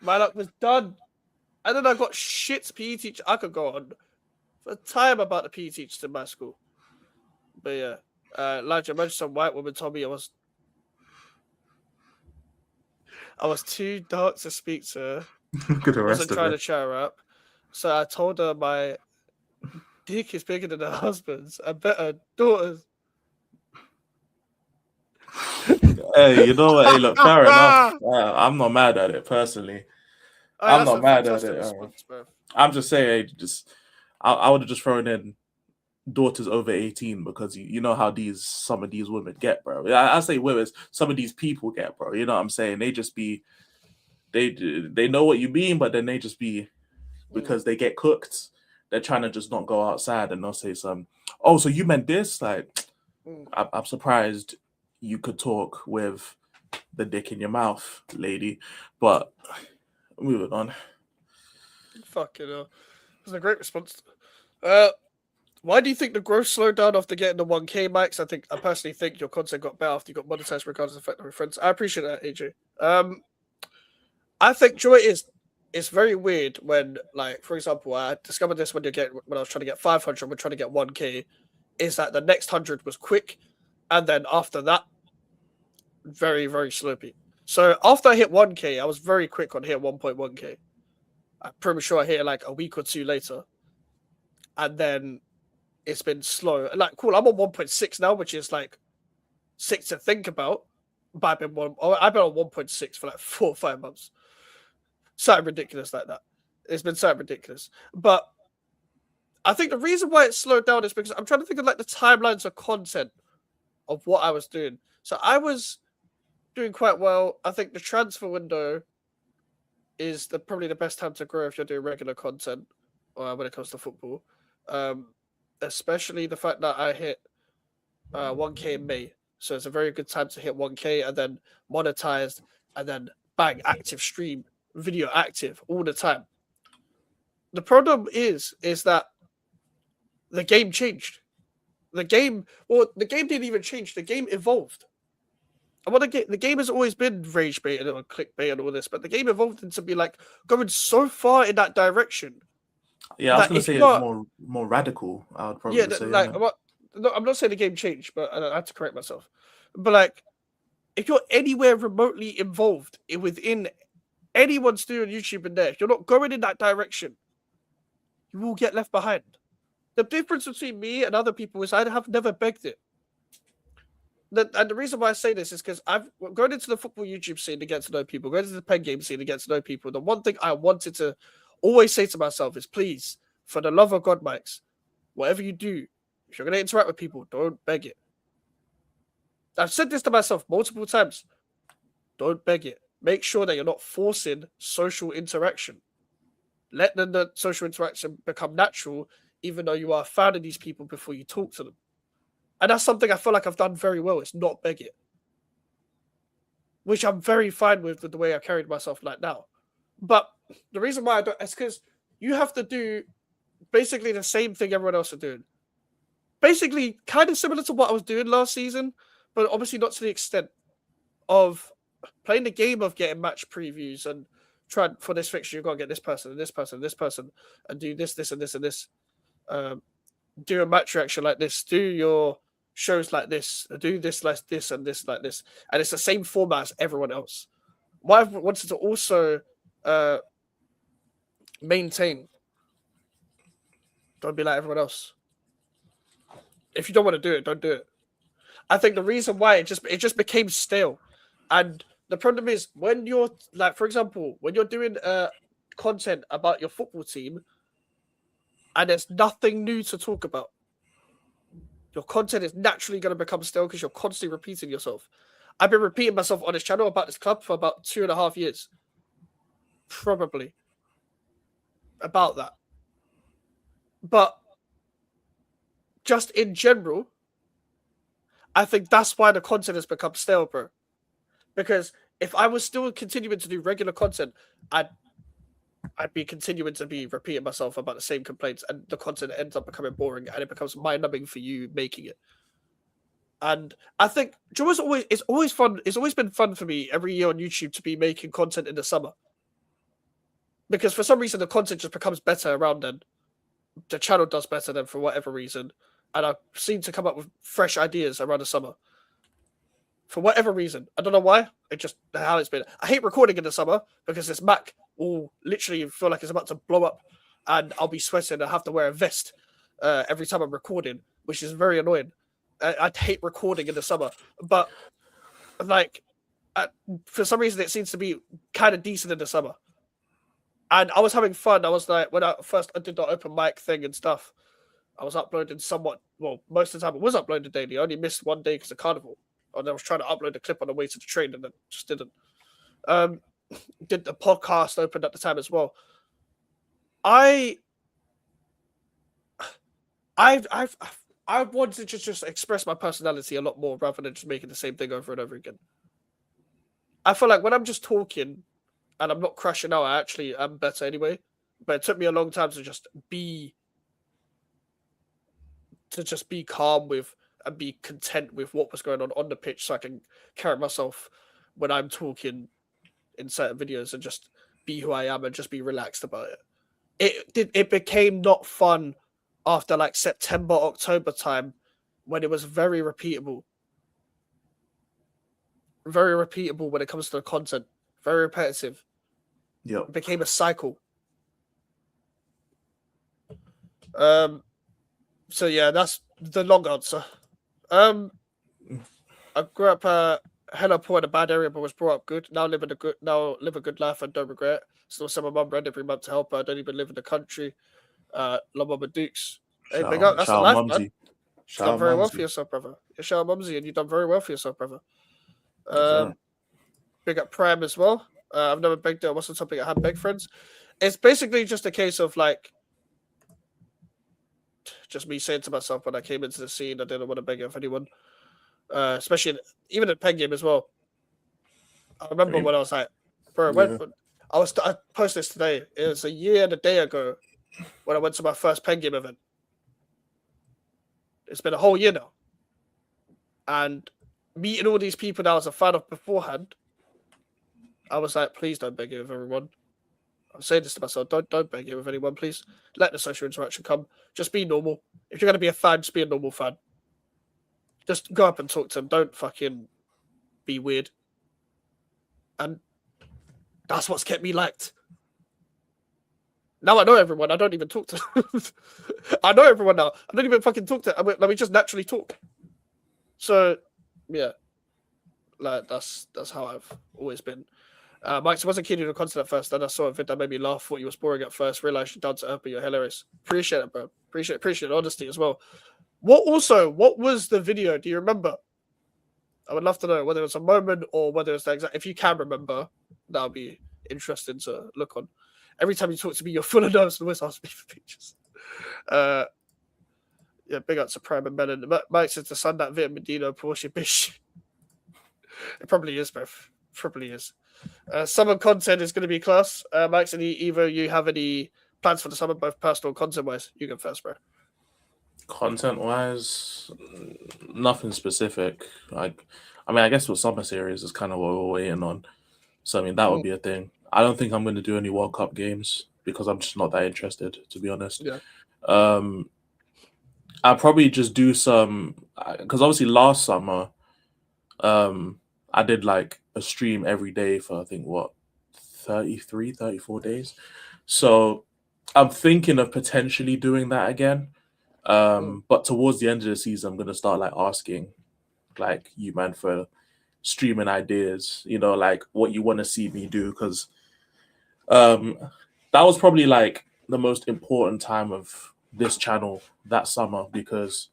C: My luck was done. And then I got shit's PE teacher. I could go on for time about the PE teachers in my school. But yeah, like I mentioned, some white woman told me I was too dark to speak to her.
B: Look at the
C: I
B: rest
C: wasn't
B: of
C: trying to
B: it.
C: chat her up. So I told her my dick is bigger than her husband's. I bet her daughter's.
B: Hey, you know what? Hey, look, fair enough. I'm not mad at it personally. I'm
C: That's
B: not
C: a
B: mad at
C: fantastic
B: it.
C: response, bro.
B: I'm just saying, I would have just thrown in daughters over 18 because you know how some of these women get, bro. I say women, some of these people get, bro. You know what I'm saying? They just be, they know what you mean, but then they just be, because they get cooked, they're trying to just not go outside and not say some. Oh, so you meant this? Like, I'm surprised you could talk with the dick in your mouth, lady. But moving on.
C: Fucking hell. That's a great response. Why do you think the growth slowed down after getting the 1K mics? I personally think your content got better after you got monetized regardless of the effect on your friends. I appreciate that, AJ. I think joy is it's very weird when, like, for example, I discovered this when I was trying to get 500, we're trying to get 1K, is that the next 100 was quick, and then after that, very, very sloppy. So after I hit 1K, I was very quick on hit 1.1K. I'm pretty sure I hit it like a week or two later. And then it's been slow. Like, cool, I'm on 1.6 now, which is like sick to think about. But I've been on 1.6 for like 4 or 5 months. Something ridiculous like that. It's been something ridiculous. But I think the reason why it slowed down is because I'm trying to think of like the timelines of content of what I was doing. So I was doing quite well. I think the transfer window is probably the best time to grow if you're doing regular content when it comes to football. Especially the fact that I hit 1K in May. So it's a very good time to hit 1K and then monetized and then bang, active stream, video active all the time. The problem is that the game changed. The game didn't even change. The game evolved. The game has always been rage bait and clickbait and all this, but the game evolved into be like going so far in that direction.
B: Yeah, I was gonna say it's more radical. I would probably say.
C: Like I'm not saying the game changed, but I had to correct myself. But like, if you're anywhere remotely involved within anyone's doing YouTube in there, if you're not going in that direction, you will get left behind. The difference between me and other people is I have never begged it. And the reason why I say this is because I've gone into the football YouTube scene to get to know people, going into the pen game scene to get to know people. The one thing I wanted to always say to myself is, please, for the love of God, Mikes, whatever you do, if you're going to interact with people, don't beg it. I've said this to myself multiple times. Don't beg it. Make sure that you're not forcing social interaction. Let the social interaction become natural, even though you are a fan of these people before you talk to them. And that's something I feel like I've done very well. It's not beg it. Which I'm very fine with the way I carried myself like now. But the reason why I don't is because you have to do basically the same thing everyone else are doing. Basically, kind of similar to what I was doing last season, but obviously not to the extent of playing the game of getting match previews and trying for this fixture, you've got to get this person and this person and this person and do this, this, and this, and this. Do a match reaction like this, do your shows like this, do this like this and this like this. And it's the same format as everyone else. What I've wanted to also maintain, don't be like everyone else. If you don't want to do it, don't do it. I think the reason why it just became stale. And the problem is when you're like, for example, when you're doing content about your football team and there's nothing new to talk about, your content is naturally going to become stale because you're constantly repeating yourself. I've been repeating myself on this channel about this club for about 2.5 years. Probably. About that. But just in general, I think that's why the content has become stale, bro. Because if I was still continuing to do regular content, I'd I'd be continuing to be repeating myself about the same complaints, and the content ends up becoming boring, and it becomes mind-numbing for you making it. And I think it's always fun. It's always been fun for me every year on YouTube to be making content in the summer, because for some reason the content just becomes better around then. The channel does better then for whatever reason, and I seem to come up with fresh ideas around the summer. For whatever reason, I don't know why. It just how it's been. I hate recording in the summer because this Mac will literally feel like it's about to blow up, and I'll be sweating. I have to wear a vest every time I'm recording, which is very annoying. I hate recording in the summer, but like for some reason it seems to be kind of decent in the summer. And I was having fun. I was like, when I did the open mic thing and stuff, I was uploading somewhat. Well, most of the time it was uploaded daily. I only missed one day because of carnival. And I was trying to upload a clip on the way to the train and then just didn't. Did the podcast open at the time as well. I wanted to just express my personality a lot more rather than just making the same thing over and over again. I feel like when I'm just talking and I'm not crashing out, I actually am better anyway. But it took me a long time to just be calm with and be content with what was going on the pitch, so I can carry myself when I'm talking in certain videos and just be who I am and just be relaxed about it. It became not fun after like September, October time, when it was very repeatable. Very repeatable when it comes to the content. Very repetitive.
B: Yeah.
C: It became a cycle. So yeah, that's the long answer. I grew up hella poor in a bad area, but was brought up good. Now live a good life and don't regret. Still send my mum rent every month to help her. I don't even live in the country. Love Mama Dukes. Hey, big up. That's a life, man. You've done very well for yourself, brother. Yeah, shout out Mumsy, and you've done very well for yourself, brother. Big up Prime as well. I've never begged her. What's the topic? I have begged friends. It's basically just a case of like, just me saying to myself when I came into the scene, I didn't want to beg of anyone, especially even at Pen Game as well. I remember when I was like, bro, I posted this today. It was a year and a day ago when I went to my first Pen Game event. It's been a whole year now. And meeting all these people that I was a fan of beforehand, I was like, please don't beg it with everyone. I'm saying this to myself, don't beg it with anyone, please. Let the social interaction come. Just be normal. If you're going to be a fan, just be a normal fan. Just go up and talk to them. Don't fucking be weird. And that's what's kept me liked. Now I know everyone. I don't even talk to them. I know everyone now. I don't even fucking talk to them. We just naturally talk. So, yeah. Like, that's how I've always been. Mike, so wasn't keen on the content at first. Then I saw a vid that made me laugh. Thought you was boring at first. Realized you're down to earth, but you're hilarious. Appreciate it, bro. Appreciate the honesty as well. What was the video? Do you remember? I would love to know whether it's a moment or whether it's the exact. If you can remember, that would be interesting to look on. Every time you talk to me, you're full of nerves and always ask me for pictures. Yeah, big up to Prime and Melon. Mike says the sun that Vitamin Dino Porsche bitch. It probably is, bro. Probably is. Summer content is going to be class. Mike and Evo, you have any plans for the summer, both personal and content-wise? You go first, bro.
B: Content-wise, nothing specific. I guess with summer series is kind of what we're waiting on. So, I mean, that would be a thing. I don't think I'm going to do any World Cup games because I'm just not that interested, to be honest.
C: Yeah.
B: I'll probably just do some, because obviously last summer, I did like a stream every day for I think 33, 34 days. So I'm thinking of potentially doing that again. But towards the end of the season, I'm going to start like asking like you, man, for streaming ideas, like what you want to see me do. Because that was probably like the most important time of this channel that summer, because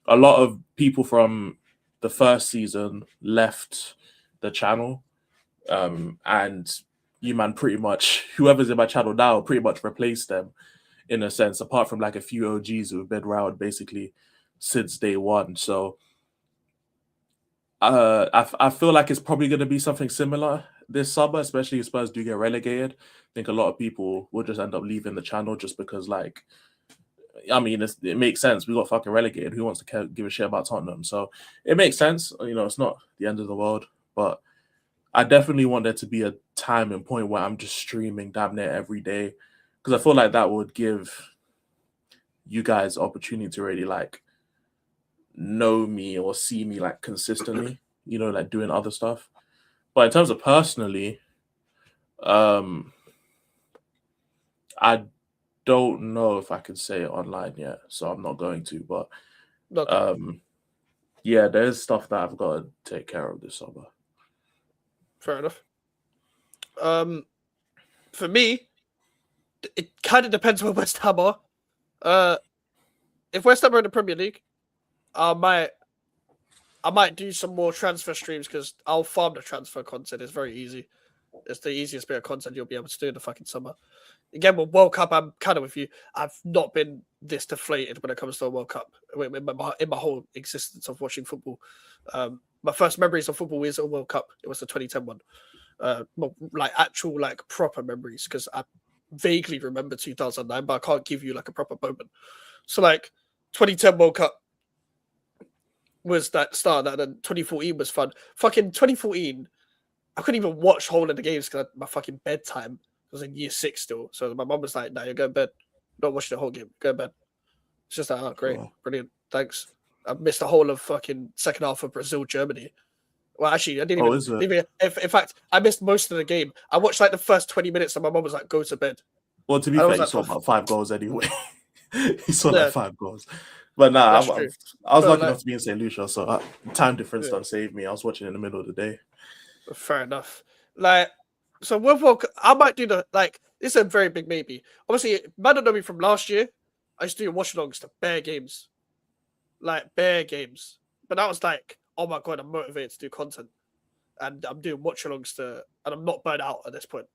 B: a lot of people from the first season left the channel, and you, man, pretty much whoever's in my channel now pretty much replaced them in a sense, apart from like a few OGs who've been around basically since day one. So I feel like it's probably going to be something similar this summer, especially if Spurs do get relegated, I think a lot of people will just end up leaving the channel just because, like, I mean, it makes sense. We got fucking relegated. Who wants to give a shit about Tottenham? So it makes sense. You know, it's not the end of the world, but I definitely want there to be a time and point where I'm just streaming damn near every day, because I feel like that would give you guys opportunity to really like know me or see me like consistently, you know, like doing other stuff. But in terms of personally, I don't know if I can say it online yet, so I'm not going to. But yeah, there's stuff that I've got to take care of this summer.
C: Fair enough. For me, it kind of depends where West Ham are. If West Ham are in the Premier League, I might do some more transfer streams because I'll farm the transfer content. It's very easy. It's the easiest bit of content you'll be able to do in the fucking summer. Again, with World Cup, I'm kind of with you. I've not been this deflated when it comes to a World Cup in my whole existence of watching football. My first memories of football is a World Cup. It was the 2010 one. Like actual, like proper memories, because I vaguely remember 2009, but I can't give you like a proper moment. So like 2010 World Cup was that start. That then 2014 was fun. Fucking 2014, I couldn't even watch whole of the games because my fucking bedtime was in year 6 still. So my mum was like, "No, you're going to bed. Not watching the whole game. Go to bed." It's just like, "Oh, great, brilliant, thanks." I missed the whole of fucking second half of Brazil Germany. Well, actually, I didn't even. In fact, I missed most of the game. I watched like the first 20 minutes, and my mum was like, "Go to bed."
B: Well, to be fair, you saw about 5 goals anyway. He saw like 5 goals. But nah, I was lucky enough to be in St. Lucia, so time difference don't save me. I was watching in the middle of the day.
C: Fair enough. Like, so with World Cup, I might do the, like, this is a very big maybe. Obviously, man don't know me from last year. I used to do watch-alongs to bare games. Like, bare games. But that was like, oh my God, I'm motivated to do content. And I'm doing watch-alongs to, and I'm not burnt out at this point.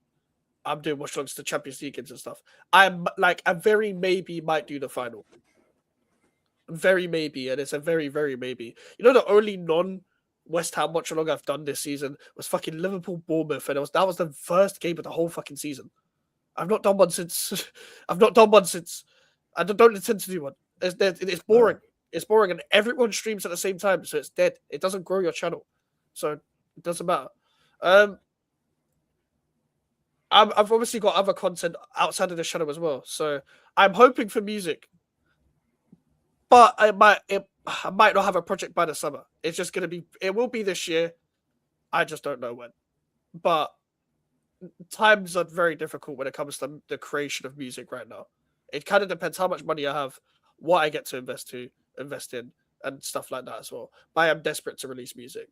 C: I'm doing watch-alongs to Champions League games and stuff. I'm like, I very maybe might do the final. Very maybe, and it's a very, very maybe. You know, the only non-West Ham watch-along I've done this season was fucking Liverpool-Bournemouth, and that was the first game of the whole fucking season. I've not done one since. I don't intend to do one. It's boring. It's boring, and everyone streams at the same time, so it's dead. It doesn't grow your channel, so it doesn't matter. I've obviously got other content outside of the channel as well, so I'm hoping for music, but I might not have a project by the summer. It's just gonna be. It will be this year. I just don't know when. But times are very difficult when it comes to the creation of music right now. It kind of depends how much money I have, what I get to invest in, and stuff like that as well. But I am desperate to release music,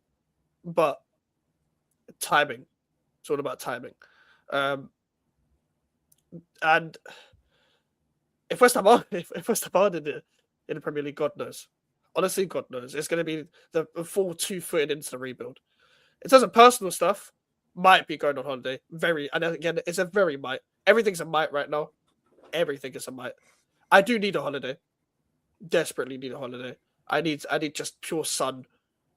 C: but timing. It's all about timing. And if West Ham are in the Premier League, God knows. Honestly, God knows. It's going to be the full 2-footed into the rebuild. In terms of personal stuff, might be going on holiday. And again, it's a very might. Everything's a might right now. Everything is a might. I do need a holiday. Desperately need a holiday. I need just pure sun.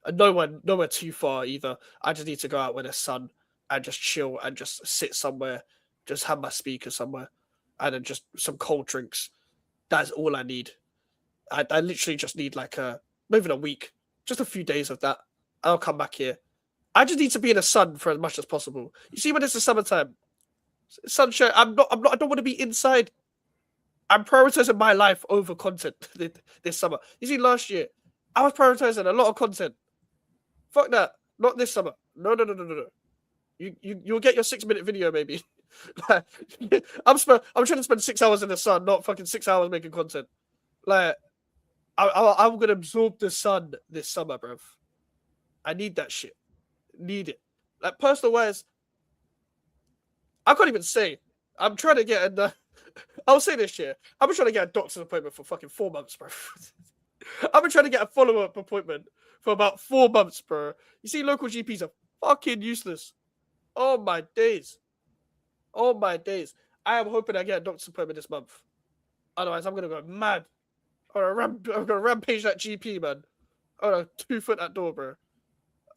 C: And nowhere too far either. I just need to go out with the sun and just chill and just sit somewhere, just have my speaker somewhere, and then just some cold drinks. That's all I need. I literally just need like not even a week, just a few days of that. I'll come back here. I just need to be in the sun for as much as possible. You see, when it's the summertime, sunshine. I don't want to be inside. I'm prioritizing my life over content this summer. You see, last year I was prioritizing a lot of content. Fuck that. Not this summer. No. You'll get your 6-minute video maybe. I'm trying to spend 6 hours in the sun, not fucking 6 hours making content. Like, I'm gonna absorb the sun this summer, bruv. I need that shit. Need it. Like, personal wise, I can't even say. I'm trying to get I'll say this year. I've been trying to get a doctor's appointment for fucking 4 months, bro. I've been trying to get a follow-up appointment for about 4 months, bro. You see, local GPs are fucking useless. Oh my days. I am hoping I get a doctor's appointment this month. Otherwise, I'm gonna go mad. I'm gonna rampage that GP, man. I'm gonna 2-foot that door, bro.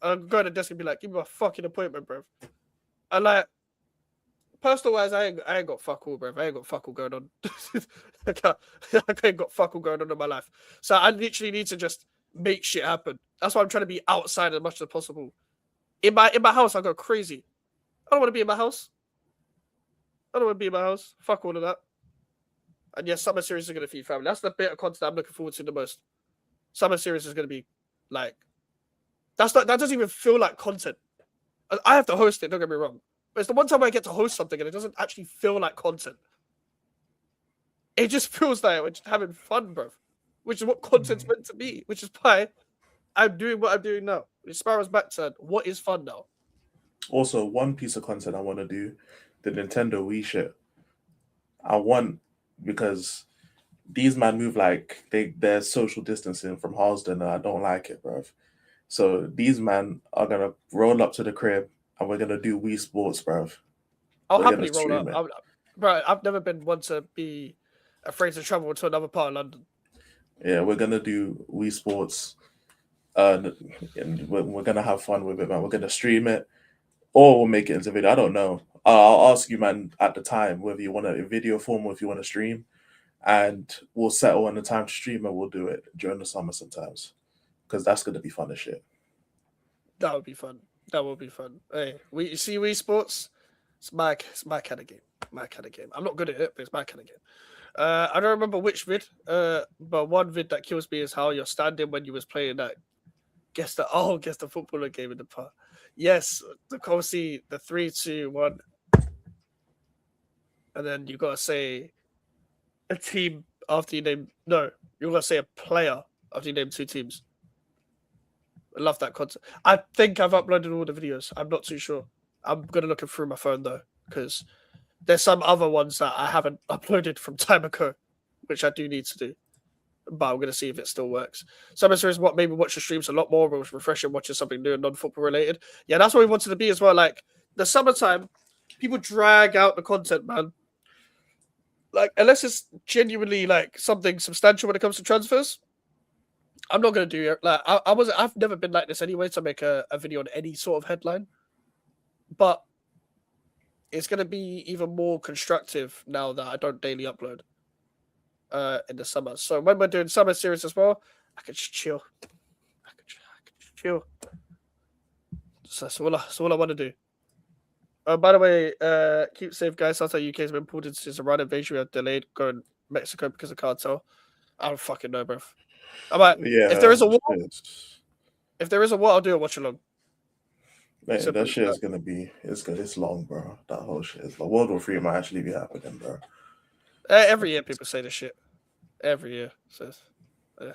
C: I'm going to the desk and be like, "Give me my fucking appointment, bro." And like personal wise, I ain't got fuck all, bro. I ain't got fuck all going on. I ain't got fuck all going on in my life. So I literally need to just make shit happen. That's why I'm trying to be outside as much as possible. In my house, I go crazy. I don't want to be in my house. I don't want to be in my house. Fuck all of that. And yes, summer series is going to feed family. That's the bit of content I'm looking forward to the most. Summer series is going to be like that doesn't even feel like content. I have to host it. Don't get me wrong, but it's the one time I get to host something and it doesn't actually feel like content. It just feels like we're just having fun, bro. Which is what content's meant to be. Which is why I'm doing what I'm doing now. Sparrow's back to what is fun now.
B: Also, one piece of content I want to do, the Nintendo Wii shit. I want, because these man move like they're social distancing from Halsden, and I don't like it, bruv. So these man are gonna roll up to the crib and we're gonna do Wii Sports, bruv.
C: I'll
B: We're
C: happily
B: gonna
C: roll
B: stream
C: up. Bro, I've never been one to be afraid to travel to another part of London.
B: Yeah, we're gonna do Wii Sports, and we're gonna have fun with it, man. We're gonna stream it, or we'll make it into video. I don't know. I'll ask you, man, at the time whether you want it in video form or if you want to stream, and we'll settle on the time to stream, and we'll do it during the summer sometimes, because that's gonna be fun as shit.
C: That would be fun. That would be fun. Hey, Wii Sports. It's my kind of game. My kind of game. I'm not good at it, but it's my kind of game. I don't remember which vid, but one vid that kills me is how you're standing when you was playing that. Guess the footballer game in the park. Yes, obviously the 3, 2, 1, and then you gotta say a team after you name. No, you gotta say a player after you name 2 teams. I love that concept. I think I've uploaded all the videos. I'm not too sure. I'm gonna look it through my phone though, because there's some other ones that I haven't uploaded from time ago, which I do need to do. But I'm gonna see if it still works. Some series maybe watch the streams a lot more, but it was refreshing watching something new and non-football related. Yeah, that's what we wanted to be as well. Like the summertime, people drag out the content, man. Like unless it's genuinely like something substantial when it comes to transfers, I'm not gonna do it. Like I've never been like this anyway to make a video on any sort of headline. But it's gonna be even more constructive now that I don't daily upload in the summer. So when we're doing summer series as well, I can just chill. I can just chill. So that's all I want to do. By the way, keep safe, guys. Sounds like UK has been pulled into this Iran invasion. We have delayed going Mexico because of cartel. I don't fucking know, bro.
B: Yeah,
C: if there is a war, I'll do a watch along.
B: Man, that shit is gonna be it's long, bro. That whole shit is long. World War III might actually be happening, bro.
C: Every year people say this shit. Every year. So, yeah.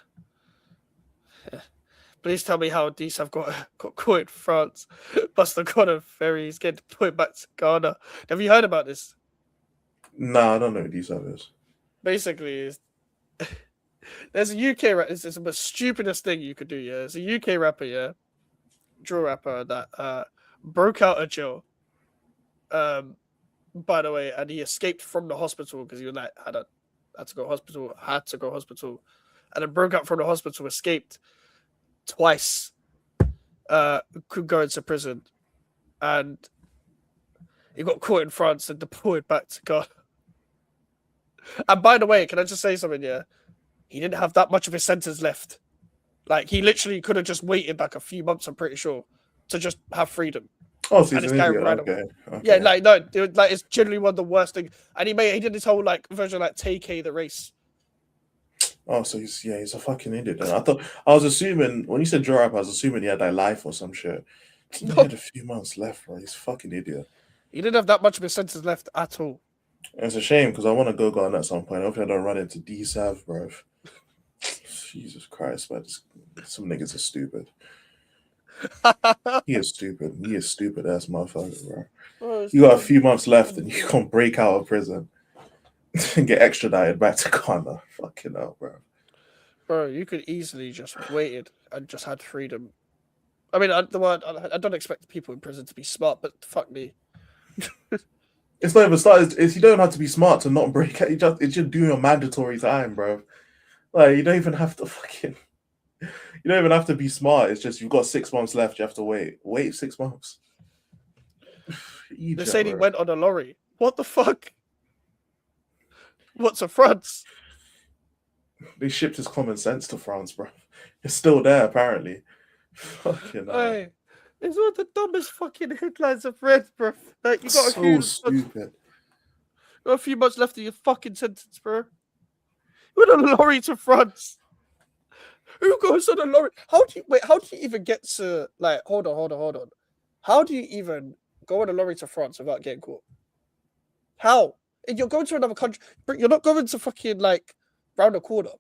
C: Please tell me how these have got caught in France. Buster got a ferry. He's getting deployed back to Ghana. Have you heard about this?
B: No, I don't know what these is.
C: Basically, there's a UK rapper. It's the stupidest thing you could do, yeah. It's a UK rapper, yeah. Drill rapper that broke out of jail. By the way, and he escaped from the hospital because he was like had to go hospital, and then broke out from the hospital, escaped twice, could go into prison, and he got caught in France and deployed back to Ghana. And by the way, can I just say something? Yeah, he didn't have that much of his sentence left. Like he literally could have just waited like a few months. I'm pretty sure to just have freedom.
B: Oh, so he's an idiot. Okay.
C: Yeah, like no, dude, like it's generally one of the worst things. And he did this whole like version of, like TK the race.
B: Oh, so he's a fucking idiot. Then. I was assuming when you said draw up, I was assuming he had like life or some shit. He had a few months left, bro. He's a fucking idiot.
C: He didn't have that much of his sentence left at all.
B: It's a shame because I want to go Ghana at some point. Hopefully I don't run into D-Sav, bro. Jesus Christ, man. Some niggas are stupid. He is stupid. He is stupid ass motherfucker, bro. Oh, you got a few months left and you can't break out of prison and get extradited back to Ghana. Fucking hell, bro.
C: Bro, you could easily just waited and just had freedom. I mean, I don't expect people in prison to be smart, but fuck me.
B: It's not even started. You don't have to be smart to not break out. It's just doing your mandatory time, bro. Like you don't even have to fucking. You don't even have to be smart. It's just you've got 6 months left. You have to wait. Wait 6 months.
C: They
B: Egypt,
C: said he
B: bro.
C: went on a lorry. What the fuck? What's a France?
B: They shipped his common sense to France, bro. It's still there, apparently. Fucking hell.
C: Hey, it's one of the dumbest fucking headlines I've read, bro. Like,
B: So stupid.
C: got a few months left of your fucking sentence, bro. You went on a lorry to France. Who goes on a lorry? How do you even get to, like, hold on. How do you even go on a lorry to France without getting caught? How? And you're going to another country. You're not going to fucking, like, round the corner.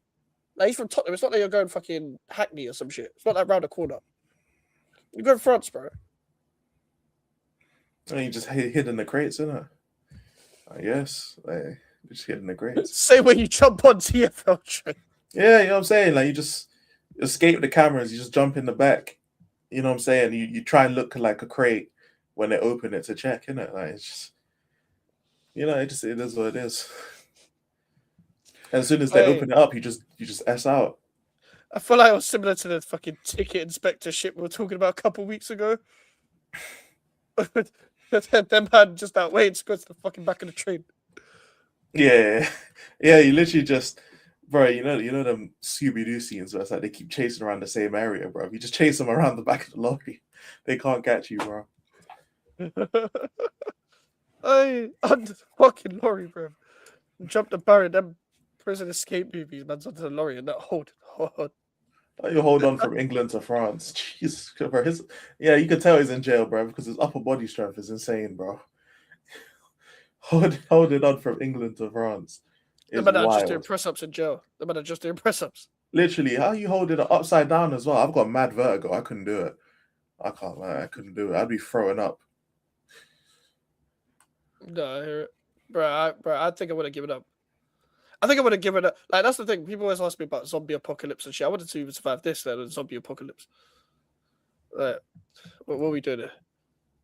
C: Like, he's from Tottenham. It's not like you're going fucking Hackney or some shit. It's not like round the corner. You go to France, bro.
B: And you just hid in the crates, innit? I guess. Like, just hid in the crates.
C: Same way you jump on TFL train.
B: Yeah, you know what I'm saying? Like, you just escape the cameras. You just jump in the back. You know what I'm saying? You try and look like a crate when they open it to check, innit? Like, it's just, you know, it is what it is. And as soon as they open it up, you just S out.
C: I feel like it was similar to the fucking ticket inspector shit we were talking about a couple weeks ago. Them man just that way to go to the fucking back of the train.
B: Yeah. Yeah, you literally just, bro, you know them Scooby-Doo scenes where it's like they keep chasing around the same area, bro. You just chase them around the back of the lorry. They can't catch you, bro.
C: On the fucking lorry, bro. Jump the barrier, them prison escape movies, man's onto the lorry and that hold.
B: You hold on from England to France. Jesus, bro. Yeah, you can tell he's in jail, bro, because his upper body strength is insane, bro. Holding on from England to France.
C: The man are just doing press-ups in jail. The man are just doing press-ups.
B: Literally, how you hold it upside down as well? I've got mad vertigo. I couldn't do it. I can't lie. I couldn't do it. I'd be throwing up.
C: No, I hear it. Bro, I think I would have given up. I think I would have given up. Like, that's the thing. People always ask me about zombie apocalypse and shit. I wanted to even survive this, then, zombie apocalypse. Like, what were we doing?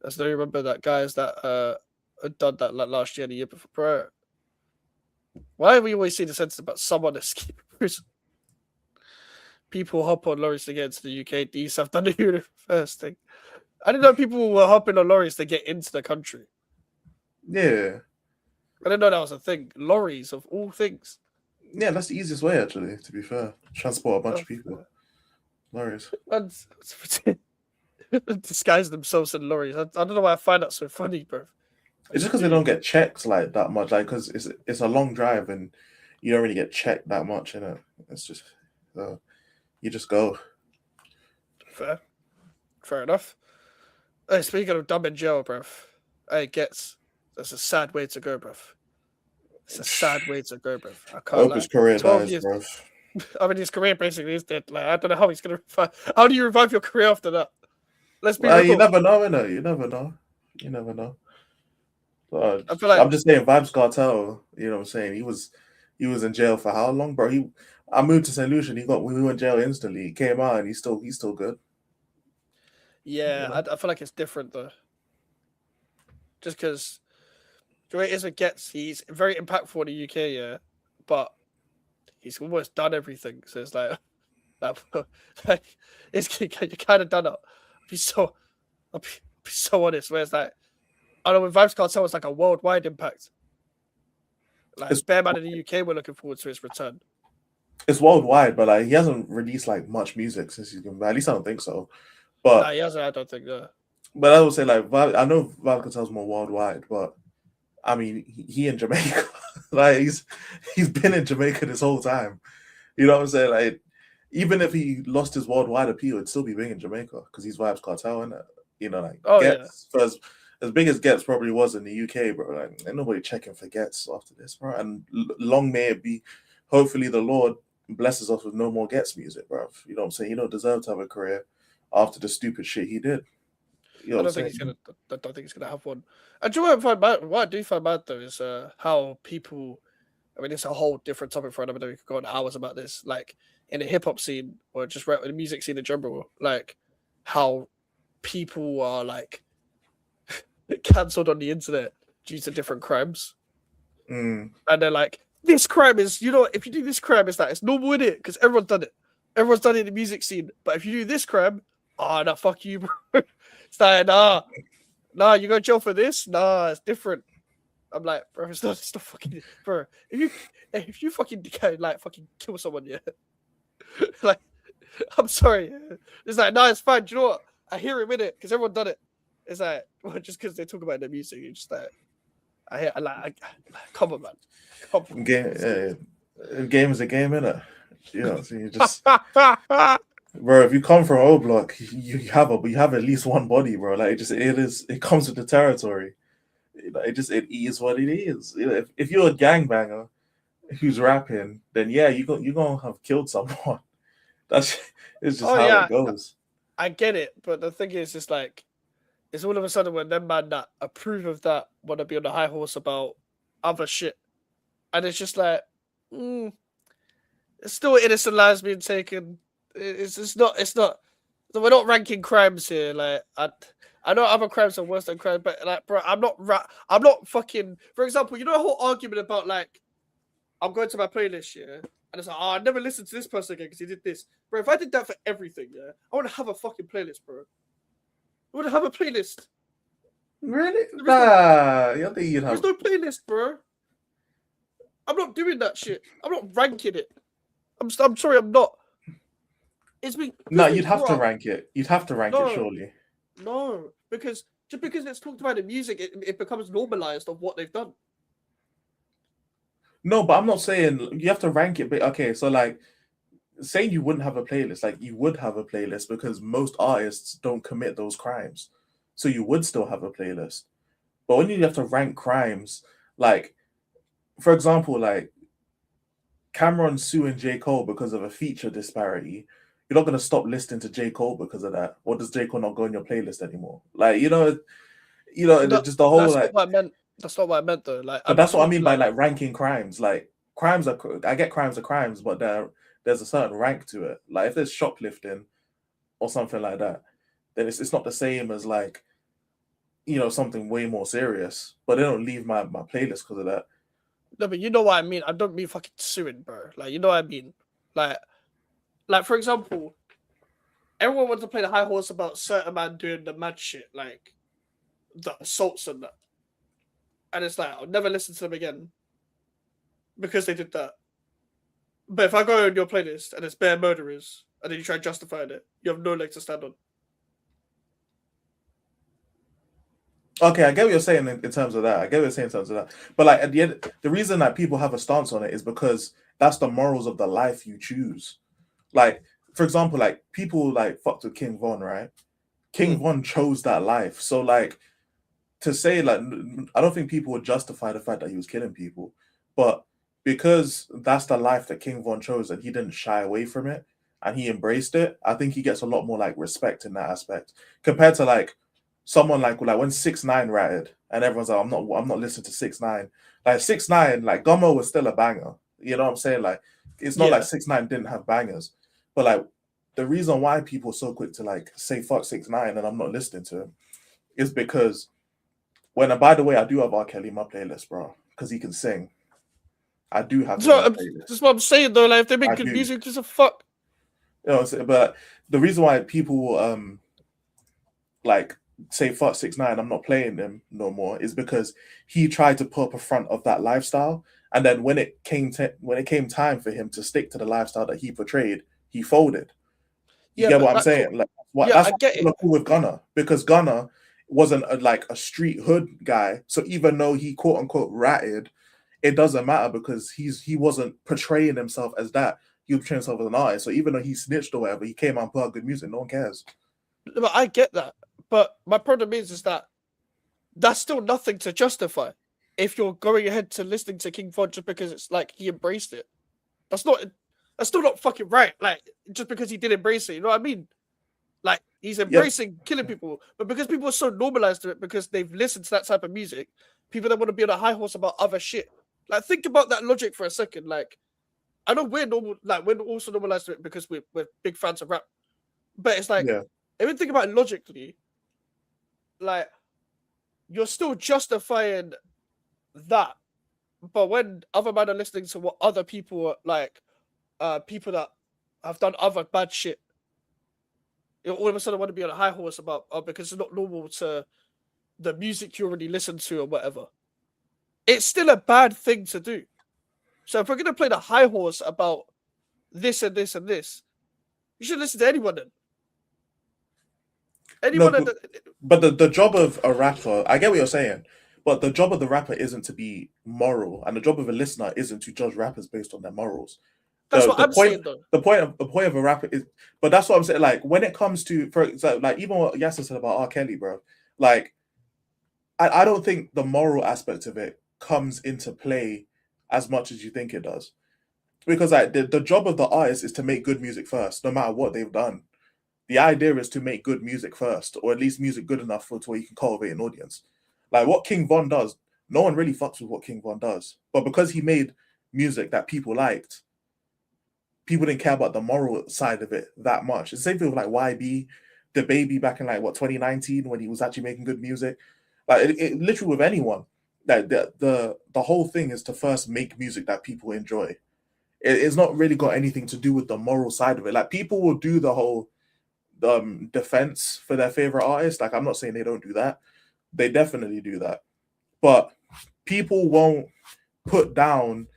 C: I still remember that guys that had done that like last year and the year before. Bro, why have we always seen the sentence about someone escaping prison? People hop on lorries to get into the UK. These have done the first thing. I didn't know people were hopping on lorries to get into the country.
B: Yeah.
C: I didn't know that was a thing. Lorries of all things.
B: Yeah, that's the easiest way, actually, to be fair. Transport a bunch of people. Lorries.
C: And disguise themselves in lorries. I don't know why I find that so funny, bro.
B: It's just because they don't get checked like that much. Like, because it's a long drive and you don't really get checked that much, you know. It's just you just go.
C: Fair enough. Hey, speaking of dumb in jail, bro. Hey, that's a sad way to go, bro. It's a sad way to go, bro. I can't.
B: I hope his career dies, bro.
C: I mean, his career basically is dead. Like, I don't know how he's gonna revive. How do you revive your career after that? Let's be real.
B: You never know, innit? You never know. You never know.
C: I feel like
B: I'm just saying, Vibes Cartel. You know what I'm saying? He was in jail for how long, bro? I moved to St. Lucia. We went in jail instantly. He came out and he's still good.
C: Yeah, I feel like it's different though. Just because the way it gets, he's very impactful in the UK, yeah, but he's almost done everything. So it's like it's you're kind of done it. I'll be so honest. Where it's like, I don't know, when Vibes Cartel was like a worldwide impact. Like Spareman in the UK, we're looking forward to his return.
B: It's worldwide, but like he hasn't released like much music since he's been back. At least I don't think so. But
C: nah, he hasn't. I don't think so.
B: But I would say like I know Vibes Cartel's more worldwide, but I mean he in Jamaica, like he's been in Jamaica this whole time. You know what I'm saying? Like even if he lost his worldwide appeal, it'd still be big in Jamaica because he's Vibes Cartel, and you know, like first as big as Gets probably was in the UK, bro. Like ain't nobody checking for Gets after this, bro. And long may it be. Hopefully the Lord blesses us with no more Gets music, bro. You know what I'm saying? He don't deserve to have a career after the stupid shit he did. You know
C: I don't think he's gonna have one. And do you know what I do find bad though is how people. I mean, it's a whole different topic for another day. We could go on hours about this. Like in the hip hop scene or just in the music scene in general, like how people are like cancelled on the internet due to different crimes, and they're like, "This crime is, if you do this crime, it's normal in it because everyone's done it. Everyone's done it in the music scene. But if you do this crime, no, fuck you, bro." It's like, nah. Nah, you go to jail for this? Nah, it's different. I'm like, bro, it's not fucking, bro. If you fucking like fucking kill someone, yeah, like, I'm sorry. It's like, nah, it's fine. Do you know what? I hear him in it because everyone done it. It's like, well, just because they talk about their music, you just like, come on, man, come
B: Game is a game, innit? You know, so you just,
C: on.
B: bro. If you come from O Block, you have at least one body, bro. Like it comes with the territory. It is what it is. You know, if you're a gangbanger who's rapping, then yeah, you're gonna have killed someone. That's it's just
C: Oh
B: how
C: yeah,
B: it goes.
C: I get it, but the thing is, it's like it's all of a sudden when them man that approve of that want to be on the high horse about other shit, and it's just like, mm, it's still innocent lives being taken. It's not. It's not. We're not ranking crimes here. Like I know other crimes are worse than crime, but like, bro, I'm not fucking. For example, you know the whole argument about like I'm going to my playlist, yeah, and it's like, oh, I never listened to this person again because he did this, bro. If I did that for everything, yeah, I want to have a fucking playlist, bro. I want to have a playlist.
B: Really?
C: There is no,
B: Nah, you think you'd
C: there's
B: have.
C: no playlist, bro. I'm not doing that shit. I'm not ranking it. I'm sorry, I'm not. It's
B: No,
C: because we
B: you'd have
C: grew
B: to
C: up.
B: rank it. You'd have to rank it,
C: No,
B: surely.
C: no, because just because it's talked about in music, it becomes normalized of what they've done.
B: No, but I'm not saying you have to rank it. But okay, so like saying you wouldn't have a playlist, like you would have a playlist because most artists don't commit those crimes, so you would still have a playlist. But when you have to rank crimes, like for example, like Cameron suing J. Cole because of a feature disparity, you're not gonna stop listening to J. Cole because of that. Or does J. Cole not go in your playlist anymore? Like,
C: No,
B: just the whole
C: that's not
B: like.
C: what I meant. That's not what I meant though. Like
B: But
C: I'm
B: that's what I
C: talking
B: mean by
C: like
B: like ranking crimes. Like crimes are, I get crimes are crimes, but there's a certain rank to it. Like if there's shoplifting or something like that, then it's not the same as like something way more serious. But they don't leave my playlist because of that.
C: no, but you know what I mean. I don't mean fucking suing, bro. Like you know what I mean. Like like for example, everyone wants to play the high horse about certain man doing the mad shit, like the assaults and that. And it's like I'll never listen to them again because they did that. But if I go on your playlist and it's bare murderers, and then you try justifying it, you have no leg to stand on.
B: Okay, I get what you're saying in terms of that. I get what you're saying in terms of that. But like at the end, the reason that people have a stance on it is because that's the morals of the life you choose. Like, for example, like people like fucked with King Von, right? King Von chose that life. So like to say like I don't think people would justify the fact that he was killing people, but because that's the life that King Von chose and he didn't shy away from it and he embraced it, I think he gets a lot more like respect in that aspect compared to like someone like when 6ix9ine ratted and everyone's like I'm not listening to 6ix9ine. Like 6ix9ine, like Gummo was still a banger. You know what I'm saying? Like it's not like
C: Yeah.
B: 6ix9ine didn't have bangers, but like the reason why people are so quick to like say fuck 6ix9ine and I'm not listening to him is because by the way, I do have R. Kelly in my playlist, bro, because he can sing. I do have him in
C: So
B: my
C: that's
B: playlist.
C: what I'm saying though. Like if they make
B: I
C: good
B: do.
C: music, just a fuck.
B: But the reason why people like say fuck 6ix9ine, I'm not playing them no more, is because he tried to put up a front of that lifestyle, and then when it came time for him to stick to the lifestyle that he portrayed, he folded. You
C: Yeah,
B: get
C: but
B: what I'm
C: that cool.
B: saying? Like
C: Yeah,
B: that's
C: I
B: why
C: get
B: people
C: it.
B: are cool with Gunna because Gunna wasn't like a street hood guy. So even though he quote unquote ratted, it doesn't matter because he wasn't portraying himself as that. He was portraying himself as an artist. So even though he snitched or whatever, he came out and put out good music. No one cares.
C: But I get that. But my problem is that that's still nothing to justify if you're going ahead to listening to King Von just because it's like he embraced it. That's not. That's still not fucking right. Like just because he did embrace it, you know what I mean? Like he's
B: Yep.
C: embracing killing people, but because people are so normalized to it because they've listened to that type of music, people that want to be on a high horse about other shit. Like think about that logic for a second. Like I know we're normal, like we're also normalized to it because we're big fans of rap, but it's like
B: Yeah.
C: if you think about it logically, like you're still justifying that, but when other men are listening to what other people like, people that have done other bad shit, you know, all of a sudden want to be on a high horse about because it's not normal to the music you already listen to or whatever, it's still a bad thing to do. So if we're gonna play the high horse about this and this and this, you should listen to anyone then.
B: No,
C: Anyone
B: but the job of a rapper, I get what you're saying, but the job of the rapper isn't to be moral, and the job of a listener isn't to judge rappers based on their morals.
C: that's
B: The
C: what
B: the
C: I'm
B: point
C: saying though.
B: the point of a rapper is, but that's what I'm saying. Like when it comes to, for example, like even what Yasser said about R. Kelly, bro. Like I don't think the moral aspect of it comes into play as much as you think it does, because like the job of the artist is to make good music first, no matter what they've done. The idea is to make good music first, or at least music good enough for to where you can cultivate an audience. Like what King Von does, no one really fucks with what King Von does, but because he made music that people liked, people didn't care about the moral side of it that much. It's the same thing with like YB, the baby back in like what 2019 when he was actually making good music. Like it literally with anyone, like the whole thing is to first make music that people enjoy. It's not really got anything to do with the moral side of it. Like people will do the whole defense for their favorite artist. Like I'm not saying they don't do that. They definitely do that. But people won't put down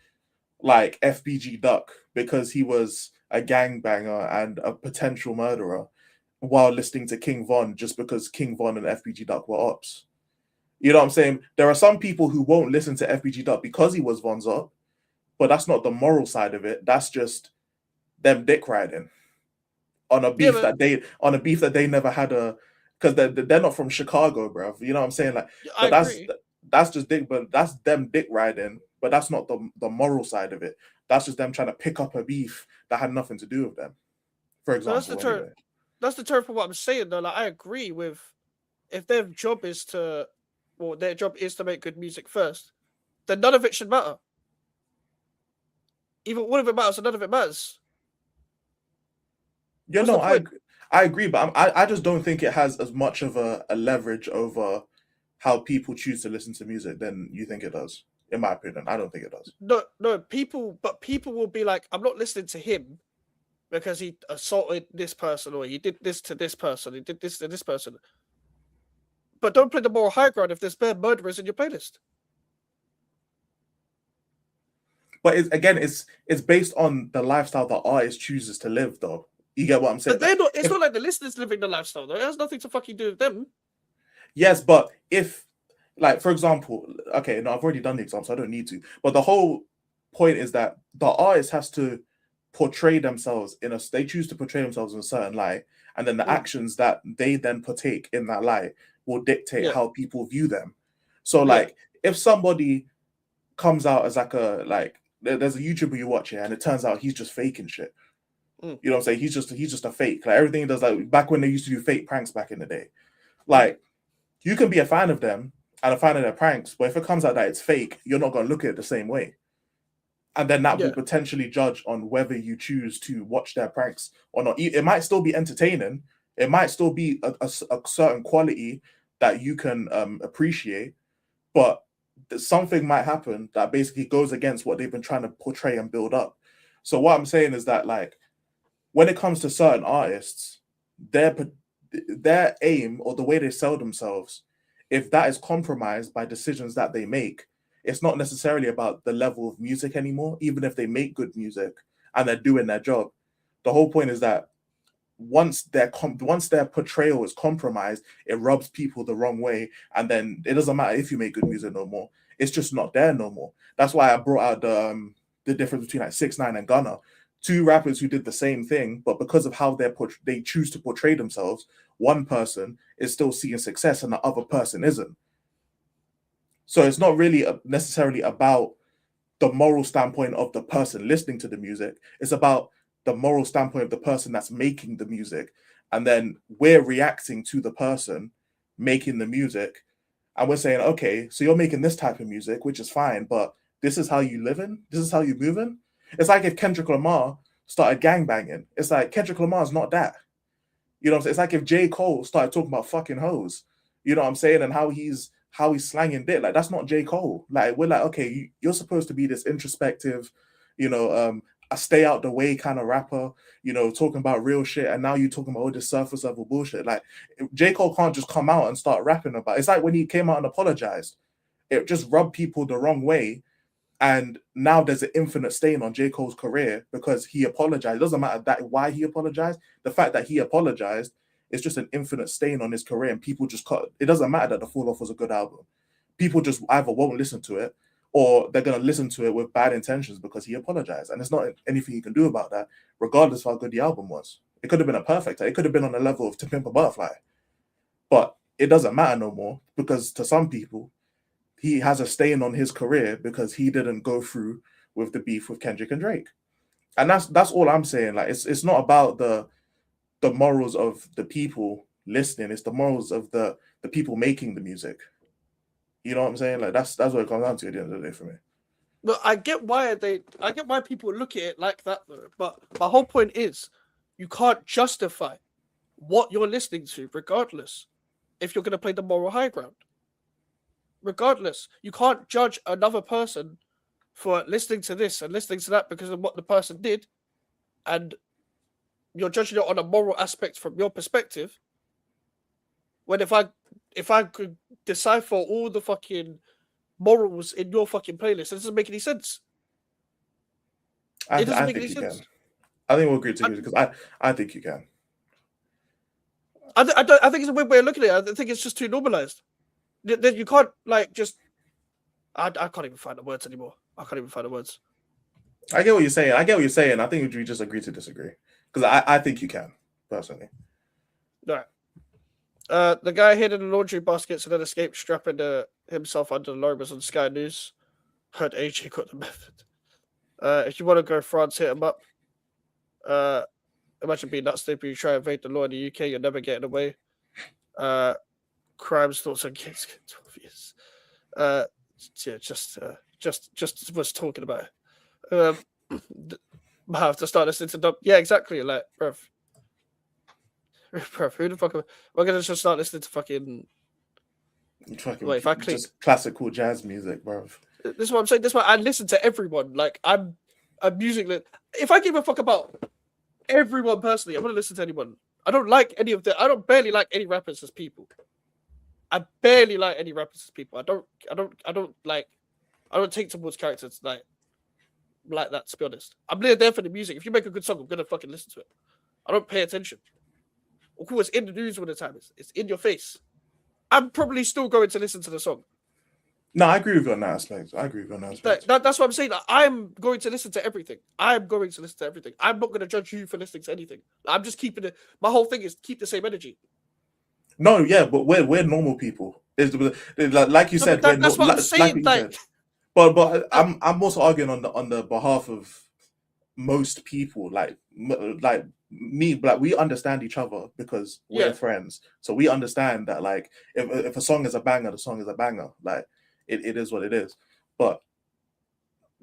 B: like FBG Duck because he was a gangbanger and a potential murderer while listening to King Von just because King Von and FBG Duck were ops. You know what I'm saying? There are some people who won't listen to FBG Duck because he was Von's op, but that's not the moral side of it. That's just them dick riding on a beef that they never had a, because they're not from Chicago, bro. You know what I'm saying? Like,
C: I
B: but
C: agree.
B: that's just dick, but that's them dick riding. But that's not the moral side of it. That's just them trying to pick up a beef that had nothing to do with them. For
C: So that's the
B: example,
C: term.
B: anyway.
C: That's the term for what I'm saying though. Like I agree with if their job is to, well, their job is to make good music first, then none of it should matter. Even one of it matters, and none of it matters.
B: Yeah,
C: What's the
B: no,
C: point?
B: I agree, but I just don't think it has as much of a leverage over how people choose to listen to music than you think it does. In my opinion, I don't think it does.
C: No, no, people will be like, I'm not listening to him because he assaulted this person or he did this to this person, he did this to this person. But don't play the moral high ground if there's bare murderers in your playlist.
B: But it's based on the lifestyle the artist chooses to live, though. You get what I'm saying?
C: But they're not. It's
B: If,
C: not like the listeners living the lifestyle though. It has nothing to fucking do with them.
B: yes, but if, like, for example, okay, no, I've already done the example, so I don't need to. But the whole point is that the artist has to portray themselves they choose to portray themselves in a certain light, and then the actions that they then partake in that light will dictate
C: Yeah,
B: how people view them. So,
C: yeah,
B: like, if somebody comes out as like there's a YouTuber you watch here, and it turns out he's just faking shit.
C: mm,
B: You know what I'm saying? He's just a fake. Like everything he does, like back when they used to do fake pranks back in the day. Like you can be a fan of them and a fan of their pranks, but if it comes out that it's fake, you're not gonna look at it the same way. And then that will
C: yeah,
B: potentially judge on whether you choose to watch their pranks or not. It might still be entertaining. It might still be a certain quality that you can appreciate, but something might happen that basically goes against what they've been trying to portray and build up. So what I'm saying is that, like, when it comes to certain artists, their aim or the way they sell themselves, if that is compromised by decisions that they make, it's not necessarily about the level of music anymore. Even if they make good music and they're doing their job, the whole point is that once their portrayal is compromised, it rubs people the wrong way, and then it doesn't matter if you make good music no more. It's just not there no more. That's why I brought out the difference between like 6ix9ine and Gunna, two rappers who did the same thing, but because of how they choose to portray themselves, one person is still seeing success and the other person isn't. So it's not really necessarily about the moral standpoint of the person listening to the music. It's about the moral standpoint of the person that's making the music. And then we're reacting to the person making the music. And we're saying, okay, so you're making this type of music, which is fine, but this is how you living? This is how you moving? It's like if Kendrick Lamar started gangbanging. It's like Kendrick Lamar is not that. You know what I'm saying? It's like if J. Cole started talking about fucking hoes. You know what I'm saying? And how he's slanging dick. Like, that's not J. Cole. Like, we're like, okay, you're supposed to be this introspective, you know, a stay out the way kind of rapper, you know, talking about real shit, and now you talking about all this surface level bullshit. Like J. Cole can't just come out and start rapping about it. It's like when he came out and apologized, it just rubbed people the wrong way. And now there's an infinite stain on J. Cole's career because he apologized. It doesn't matter that why he apologized. The fact that he apologized is just an infinite stain on his career, and people just cut. It doesn't matter that The Fall Off was a good album. People just either won't listen to it, or they're gonna listen to it with bad intentions because he apologized, and there's not anything you can do about that, regardless of how good the album was. It could have been a perfect. It could have been on the level of To Pimp a Butterfly, but it doesn't matter no more because to some people, he has a stain on his career because he didn't go through with the beef with Kendrick and Drake. And that's all I'm saying. Like it's not about the morals of the people listening, it's the morals of the people making the music. You know what I'm saying? Like that's what it comes down to at the end of the day for me.
C: But I get why people look at it like that though. But my whole point is you can't justify what you're listening to regardless if you're gonna play the moral high ground. Regardless, you can't judge another person for listening to this and listening to that because of what the person did, and you're judging it on a moral aspect from your perspective. When if I could decipher all the fucking morals in your fucking playlist, it doesn't make any sense. It doesn't make any sense.
B: Can. I think we'll agree to because I think you can.
C: I think it's a weird way of looking at it. I think it's just too normalized. Then you can't like just. I can't even find the words anymore. I can't even find the words.
B: I get what you're saying. I think we just agree to disagree because I think you can personally.
C: All right. The guy hid in the laundry baskets and then escaped, strapping himself under the lorries on Sky News. Heard AJ got the method. If you want to go France, hit him up. Imagine being that stupid. You try to evade the law in the UK, you're never getting away. Crimes, thoughts on kids, 12 years. Yeah, just was talking about it. I have to start listening to dub. Yeah, exactly. Like, bruv, who the fuck? We're gonna just start listening to fucking. Wait, if I click
B: just classical jazz music, bruv.
C: This is what I'm saying. This is why I listen to everyone. Like, I'm music. If I give a fuck about everyone personally, I'm gonna listen to anyone. I don't like any of the. I don't barely like any rappers as people. I barely like any rappers as people. I don't take towards characters like that, to be honest. I'm there for the music. If you make a good song, I'm gonna fucking listen to it. I don't pay attention. Of course, it's in the news all the time. It's in your face. I'm probably still going to listen to the song.
B: No, I agree with you on that aspect.
C: That's what I'm saying. Like, I'm going to listen to everything. I'm not going to judge you for listening to anything. I'm just keeping it. My whole thing is keep the same energy.
B: No, yeah, but we're normal people. Like you said,
C: that's what I'm saying.
B: But I'm also arguing on the behalf of most people. Like me, like we understand each other because we're friends. So we understand that like if a song is a banger, the song is a banger. Like it is what it is. But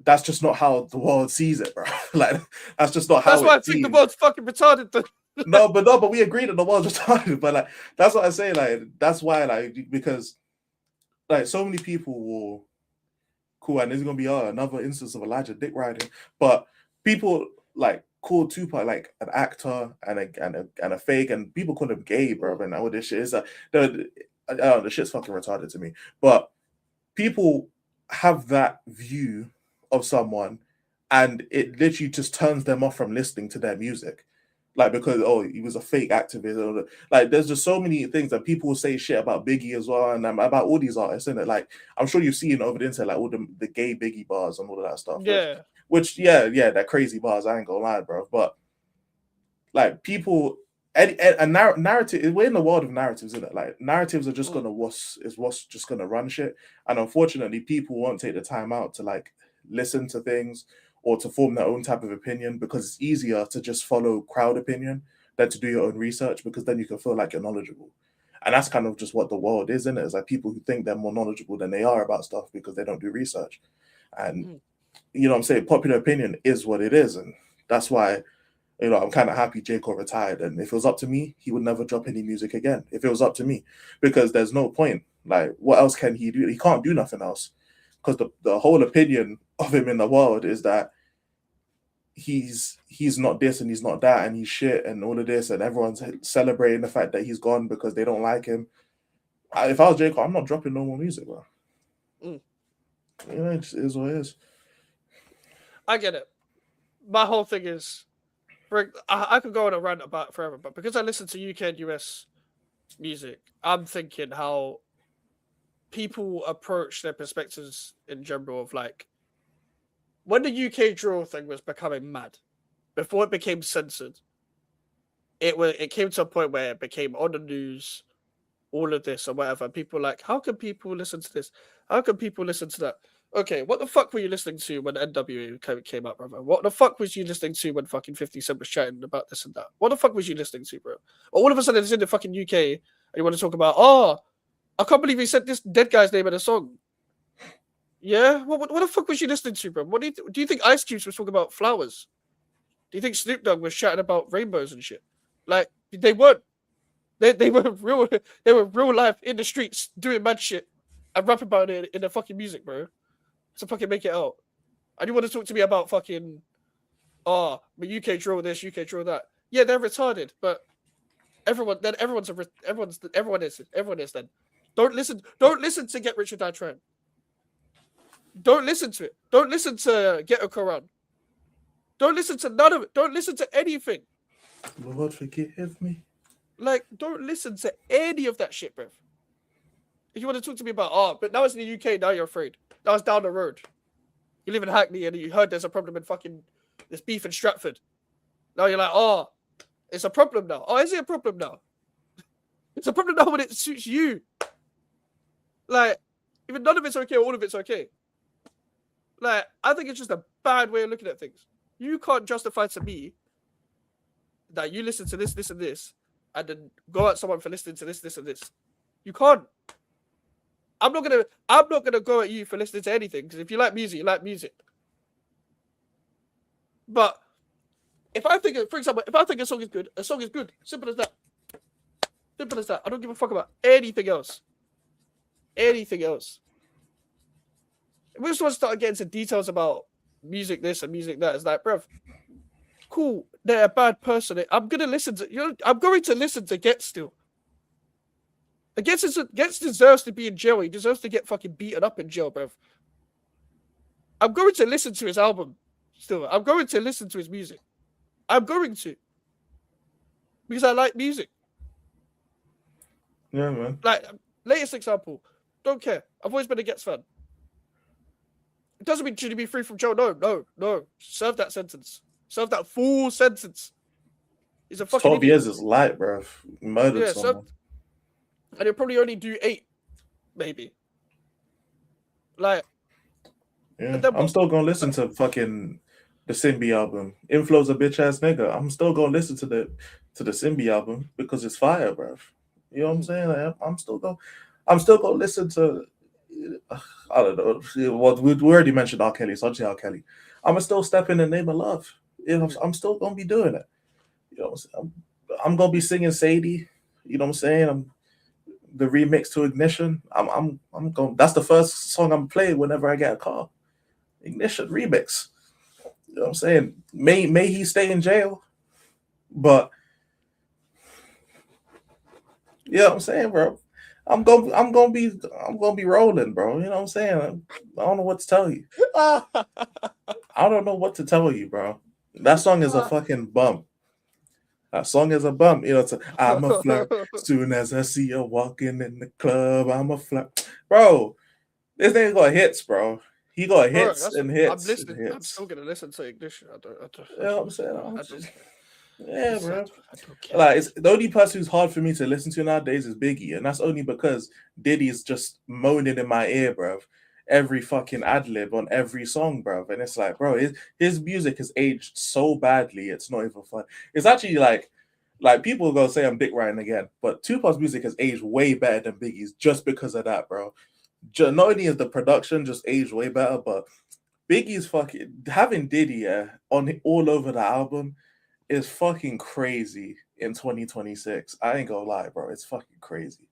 B: that's just not how the world sees it, bro. Like that's just not how.
C: That's why I think the world's fucking retarded.
B: No, but we agreed that the world's retarded. But like that's what I say. Like that's why, like because like so many people will cool, and there's gonna be another instance of Elijah dick riding. But people like call Tupac like an actor and a fake, and people call him gay, bro. And all this shit is the shit's fucking retarded to me. But people have that view of someone, and it literally just turns them off from listening to their music. Like because he was a fake activist. Like there's just so many things that people say shit about Biggie as well, and about all these artists, isn't it? Like I'm sure you've seen over the internet, like all the gay Biggie bars and all of that stuff.
C: Yeah.
B: Which they're crazy bars. I ain't gonna lie, bro. But like people, a narrative. We're in the world of narratives, isn't it? Like narratives are just gonna what's just gonna run shit. And unfortunately, people won't take the time out to like listen to things or to form their own type of opinion, because it's easier to just follow crowd opinion than to do your own research, because then you can feel like you're knowledgeable. And that's kind of just what the world is, isn't it? It's like people who think they're more knowledgeable than they are about stuff because they don't do research. And you know what I'm saying? Popular opinion is what it is. And that's why, you know, I'm kind of happy J. Cole retired. And if it was up to me, he would never drop any music again. If it was up to me, because there's no point. Like, what else can he do? He can't do nothing else. Because the whole opinion of him in the world is that he's not this and he's not that and he's shit and all of this and everyone's celebrating the fact that he's gone because they don't like him. If I was J. Cole, I'm not dropping no more music, bro.
C: Mm.
B: You know, it just is what it is.
C: I get it. My whole thing is, I could go on a rant about it forever, but because I listen to UK and US music, I'm thinking how people approach their perspectives in general of like, when the UK drill thing was becoming mad, before it became censored, it came to a point where it became on the news, all of this or whatever. People were like, how can people listen to this? How can people listen to that? Okay, what the fuck were you listening to when NWA came out, brother? What the fuck was you listening to when fucking 50 Cent was chatting about this and that? What the fuck was you listening to, bro? All of a sudden it's in the fucking UK and you want to talk about, oh, I can't believe he said this dead guy's name in a song. Yeah? What the fuck was you listening to, bro? What do you think Ice Cube was talking about flowers? Do you think Snoop Dogg was chatting about rainbows and shit? Like, they weren't. They were real life in the streets doing mad shit and rapping about it in the fucking music, bro. To fucking make it out. And you want to talk to me about fucking but UK drill this, UK drill that. Yeah, they're retarded, but everyone is then. Don't listen to Get Rich or Die Trying. Don't listen to it. Don't listen to Get a Quran. Don't listen to none of it. Don't listen to anything.
B: Lord forgive me.
C: Like, don't listen to any of that shit, bro. If you want to talk to me about, but now it's in the UK, now you're afraid. Now it's down the road. You live in Hackney and you heard there's a problem in fucking this beef in Stratford. Now you're like, it's a problem now. Oh, is it a problem now? It's a problem now when it suits you. Like, even none of it's okay, all of it's okay. Like, I think it's just a bad way of looking at things. You can't justify to me that you listen to this, this, and this, and then go at someone for listening to this, this, and this. You can't. I'm not gonna go at you for listening to anything, because if you like music, you like music. But if I think, for example, if I think a song is good, a song is good. Simple as that. Simple as that. I don't give a fuck about anything else. Anything else. If we just want to start getting into details about music this and music that, it's like, bruv, cool, they're a bad person. I'm going to listen to Get still. Gets deserves to be in jail. He deserves to get fucking beaten up in jail, bruv. I'm going to listen to his album still. I'm going to listen to his music. I'm going to. Because I like music.
B: Yeah, man.
C: Like, latest example. Don't care. I've always been a Gets fan. It doesn't mean should he be free from jail. No. Serve that sentence. Serve that full sentence. He's a fucking
B: 12
C: idiot.
B: years is light, bruv. Murdered someone.
C: And he'll probably only do 8, maybe. Like,
B: yeah, I'm still gonna listen to fucking the Simbi album. Inflow's a bitch ass nigga. I'm still gonna listen to the Simbi album because it's fire, bruv. You know what I'm saying? Like, I'm still gonna listen to. I don't know. What we already mentioned R. Kelly, so I'll say R. Kelly. I'm gonna still step in the name of love. You know, I'm still gonna be doing it. You know, I'm gonna be singing Sadie. You know what I'm saying? The remix to Ignition. I'm going. That's the first song I'm playing whenever I get a car. Ignition remix. You know what I'm saying? May he stay in jail, but you know what I'm saying, bro. I'm gonna be rolling, bro. You know what I'm saying? I don't know what to tell you. I don't know what to tell you, bro. That song is a fucking bump. That song is a bump. You know, I'm a flirt. Soon as I see you walking in the club, I'm a flirt. Bro, this nigga got hits, bro. He got hits and hits.
C: I'm listening.
B: And hits.
C: I'm still gonna listen to Ignition.
B: You know what I'm saying? Yeah, bro.
C: I don't care.
B: Like, it's the only person who's hard for me to listen to nowadays is Biggie, and that's only because Diddy's just moaning in my ear, bro. Every fucking ad lib on every song, bro. And it's like, bro, his music has aged so badly, it's not even fun. It's actually like people are gonna say I'm dick riding again, but Tupac's music has aged way better than Biggie's just because of that, bro. Not only is the production just aged way better, but Biggie's fucking having Diddy on all over the album is fucking crazy in 2026. I ain't gonna lie, bro. It's fucking crazy.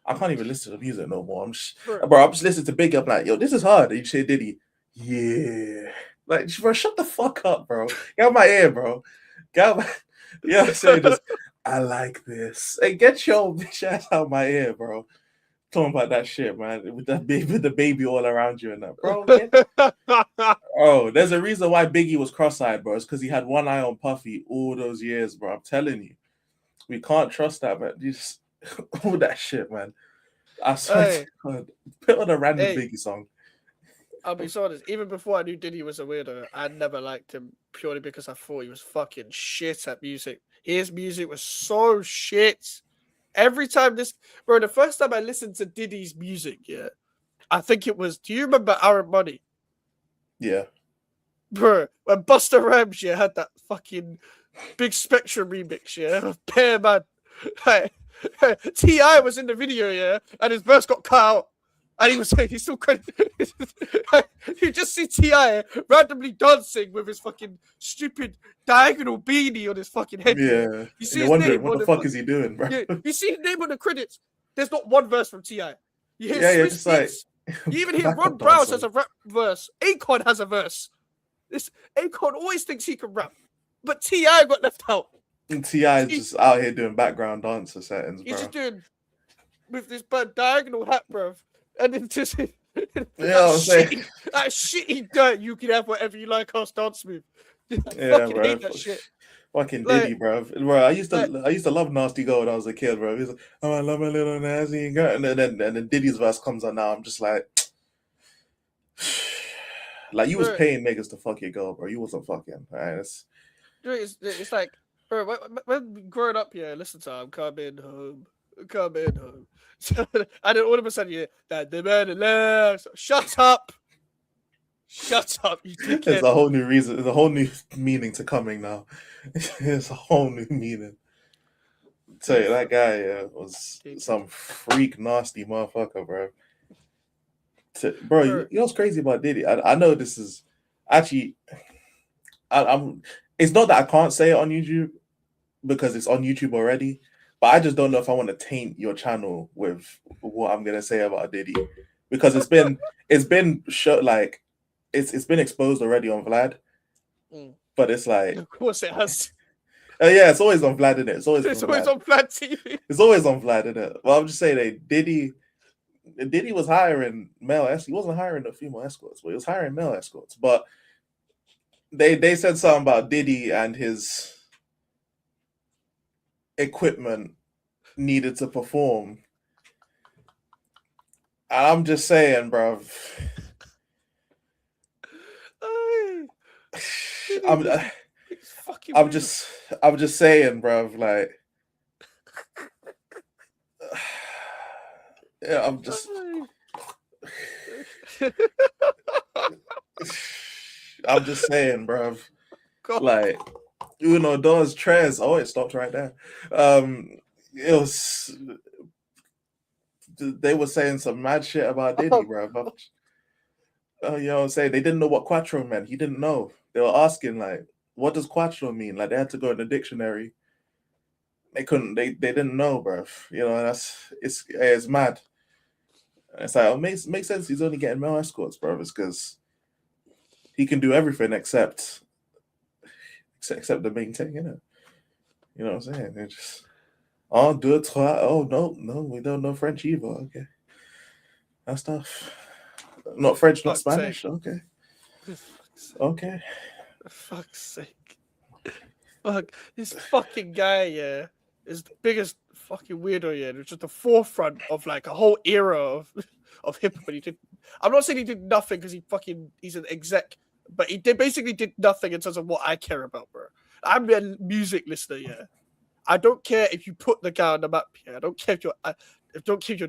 B: I can't even listen to the music no more. I'm just listening to Biggie. I'm like, yo, this is hard. And you say Diddy, yeah. Like, bro, shut the fuck up, bro. Get out my ear, bro. Get out my... You know what I'm saying? Just, I like this. Hey, get your bitch ass out my ear, bro. Talking about that shit, man. With the baby all around you and that, bro. Oh, there's a reason why Biggie was cross-eyed, bro. It's because he had one eye on Puffy all those years, bro. I'm telling you, we can't trust that, man. Just all that shit, man. I swear to God, put on a random Biggie song.
C: I'll be honest. Even before I knew Diddy was a weirdo, I never liked him purely because I thought he was fucking shit at music. His music was so shit. Every time bro, the first time I listened to Diddy's music, yeah, I think it was. Do you remember Aaron Money?
B: Yeah.
C: Bro, when Busta Rhymes, yeah, had that fucking Big Spectrum remix, yeah, Pear Man. Like, T.I. was in the video, yeah, and his verse got cut out. And he was saying he's still credited. You just see T.I. randomly dancing with his fucking stupid diagonal beanie on his fucking head.
B: Yeah.
C: You see
B: his name. What the fuck is he doing, bro?
C: Yeah, you see his name on the credits. There's not one verse from T.I. You hear
B: just like...
C: You even hear Ron Browse has a rap verse. Akon has a verse. This Akon always thinks he can rap. But T.I. got left out.
B: And T.I. is just out here doing background dancer settings, bro.
C: He's just doing... With this diagonal hat, bro. And then just that shitty dirt, you can have whatever you like, I'll dance with. I fucking hate that shit.
B: Fucking Diddy, bro. I used to love Nasty Girl when I was a kid, bro. He's like, oh, I love a little nasty girl, and then Diddy's verse comes on. Now I'm just like you was paying niggas to fuck your girl, bro. You wasn't fucking. Right?
C: It's like, bro, when growing up here, listen to I'm coming home. And then all of a sudden, yeah, that the man left. Shut up, you dickhead.
B: There's a whole new reason. There's a whole new meaning to coming now. There's a whole new meaning. Tell you, that guy was some freak, nasty motherfucker, bro. Bro, you know what's crazy about Diddy? I know this is actually. I'm. It's not that I can't say it on YouTube because it's on YouTube already. But I just don't know if I want to taint your channel with what I'm gonna say about Diddy, because it's been like it's been exposed already on Vlad, but it's like,
C: of course it has.
B: Yeah, it's always on Vlad, isn't it? It's always
C: on Vlad TV.
B: It's always on Vlad, isn't it? Well, I'm just saying Diddy was hiring male escorts. He wasn't hiring the female escorts, but he was hiring male escorts. But they said something about Diddy and his equipment needed to perform, and I'm just saying, bro. I'm just saying, bro. Like, yeah, I'm just saying, bro. Like, those tres. Oh, it stopped right there. It was. They were saying some mad shit about Diddy, bro. You know what I'm saying? They didn't know what Quattro meant. He didn't know. They were asking, like, what does Quattro mean? Like, they had to go in the dictionary. They couldn't. They didn't know, bro. You know, it's mad. It's like, it makes sense. He's only getting male escorts, bro. It's because he can do everything except the main thing, you know. You know what I'm saying? It's just, oh, deux, trois. Oh, no, we don't know French either. Okay, that's tough. Not French, not Spanish. Okay. Okay.
C: For fuck's sake. Fuck, this fucking guy, yeah, is the biggest fucking weirdo, yeah. It's just the forefront of like a whole era of hip hop. I'm not saying he did nothing because he's an exec, but he basically did nothing in terms of what I care about, bro. I'm a music listener, yeah. I don't care if you put the guy on the map, yeah. I don't care if you're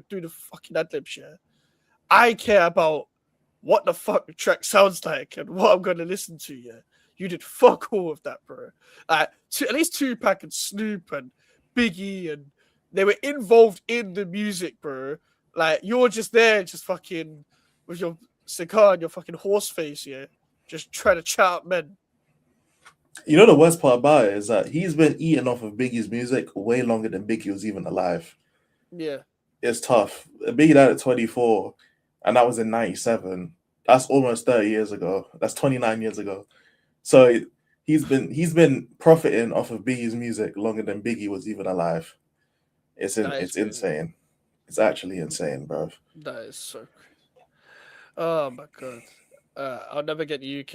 C: doing the fucking ad-libs, yeah. I care about what the fuck the track sounds like and what I'm gonna listen to, yeah. You did fuck all of that, bro. At least Tupac and Snoop and Biggie, and they were involved in the music, bro. Like, you're just there, just fucking with your cigar and your fucking horse face, yeah. Just trying to chat up men.
B: You know the worst part about it is that he's been eating off of Biggie's music way longer than Biggie was even alive.
C: Yeah.
B: It's tough. Biggie died at 24, and that was in 97. That's almost 30 years ago. That's 29 years ago. So he's been profiting off of Biggie's music longer than Biggie was even alive. It's
C: Crazy.
B: insane. It's actually insane, bro.
C: That is so crazy. Oh my god. I'll never get the UK.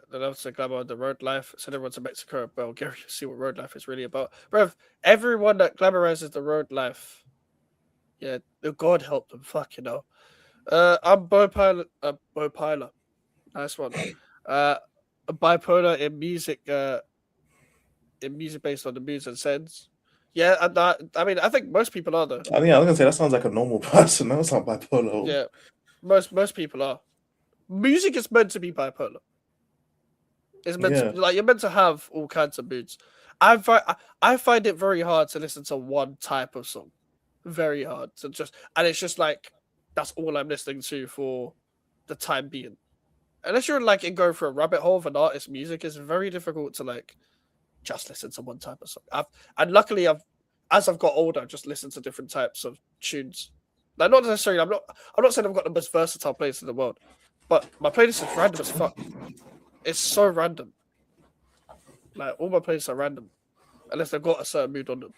C: The love to glamour the road life. Send everyone to Mexico or Bulgaria to see what road life is really about. Bruv, everyone that glamorizes the road life, yeah, God help them. Fuck I'm bipolar. Bipolar. Nice one. Bipolar in music. In music based on the moods and sense. Yeah, and I mean, I think most people are though.
B: I think I was gonna say that sounds like a normal person. That sounds bipolar.
C: Yeah, most people are. Music is meant to be bipolar. It's meant to be, like you're meant to have all kinds of moods. I find it very hard to listen to one type of song. Very hard to and it's just like that's all I'm listening to for the time being. Unless you're like going for a rabbit hole of an artist's music, it's very difficult to like just listen to one type of song. And luckily as I've got older, I've just listened to different types of tunes. Like not necessarily I'm not saying I've got the most versatile playlist in the world, but my playlist is random as fuck. It's so random. Like all my playlists are random. Unless they've got a certain mood on them.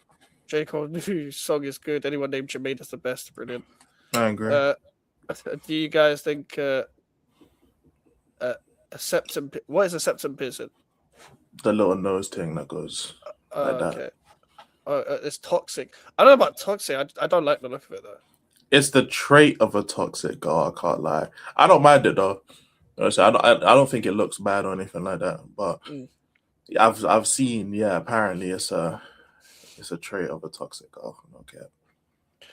C: J. Cole's new song is good. Anyone named Jermaine is the best. Brilliant.
B: I agree.
C: Do you guys think a septum? What is a septum piercing?
B: The little nose thing that goes like that.
C: Okay. It's toxic. I don't know about toxic. I don't like the look of it though.
B: It's the trait of a toxic girl. I can't lie. I don't mind it though. I don't think it looks bad or anything like that. But I've seen. Yeah, apparently it's a trait of a toxic girl. Okay.
C: I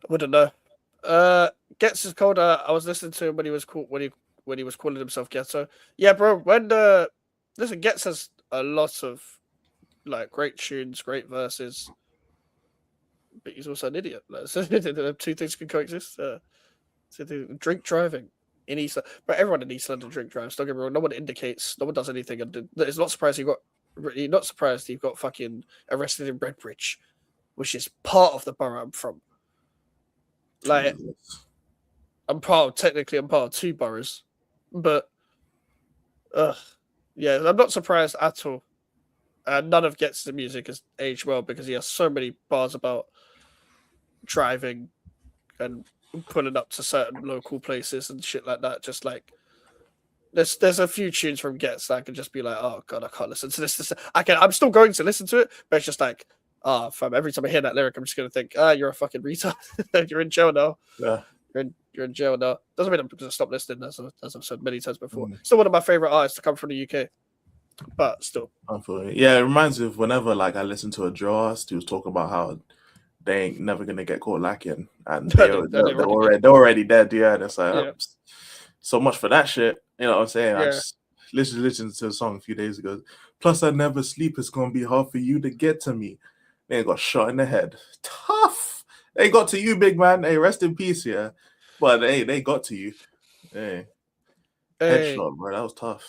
C: wouldn't know. Gets is cold. I was listening to him when he was when he was calling himself Ghetto. Yeah, bro. Listen, Gets has a lot of like great tunes, great verses, but he's also an idiot. Like, two things can coexist. Drink driving in East, but everyone in East London drink drives. Don't get me wrong. No one indicates. No one does anything, and it's not surprised you're not surprised you've got fucking arrested in Redbridge, which is part of the borough I'm from. Like, I'm part of 2 boroughs, but yeah, I'm not surprised at all. None of Gets' music has aged well because he has so many bars about driving and pulling up to certain local places and shit like that. Just like there's a few tunes from Gets that I can just be like, oh god, I can't listen to this. I'm still going to listen to it, but it's just like, fam, every time I hear that lyric, I'm just gonna think, you're a fucking retard. You're in jail now.
B: Yeah.
C: You're in jail now. Doesn't mean I'm going to stop listening, as I've said many times before. Still one of my favorite artists to come from the UK, but still.
B: Yeah, it reminds me of whenever like I listen to a drill artist who's talking about how they ain't never gonna get caught lacking, and they're already dead. Yeah, and it's like so much for that shit. You know what I'm saying?
C: Yeah.
B: I just listened to a song a few days ago. Plus, I never sleep. It's gonna be hard for you to get to me. They got shot in the head. Tough. They got to you, big man. Hey, rest in peace, yeah. But hey, they got to you. Hey. Headshot, bro. That was tough.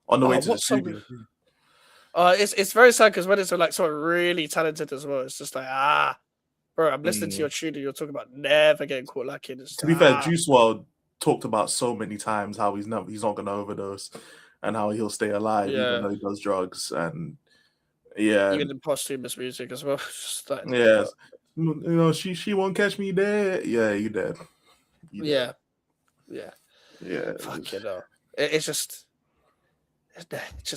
B: On the way to the studio.
C: It's very sad because when it's like someone really talented as well, it's just like bro, I'm listening to your tune and you're talking about never getting caught lacking.
B: To be fair, Juice WRLD talked about so many times how he's not gonna overdose and how he'll stay alive even though he does drugs and
C: even in posthumous music as well.
B: You know, she won't catch me dead. Yeah, you dead.
C: Yeah.
B: Fuck
C: you know. It's just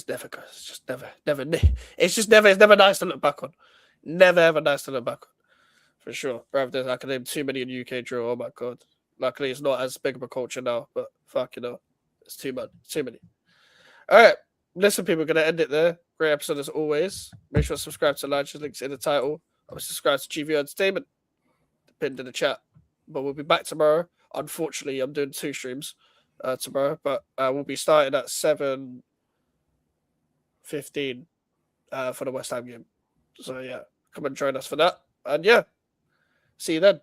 C: never goes. It's just never. It's never nice to look back on. Never ever nice to look back on. For sure. Bro, I can name too many in UK drill. Oh my god. Luckily it's not as big of a culture now, but fuck, you know. It's too much. Too many. Alright. Listen, people, we're gonna end it there. Great episode as always. Make sure to subscribe to Lunch, links in the title. I'm subscribed to GV Entertainment. Pinned in the chat. But we'll be back tomorrow. Unfortunately, I'm doing 2 streams tomorrow, but we'll be starting at 7:15 for the West Ham game. So yeah, come and join us for that. And yeah, see you then.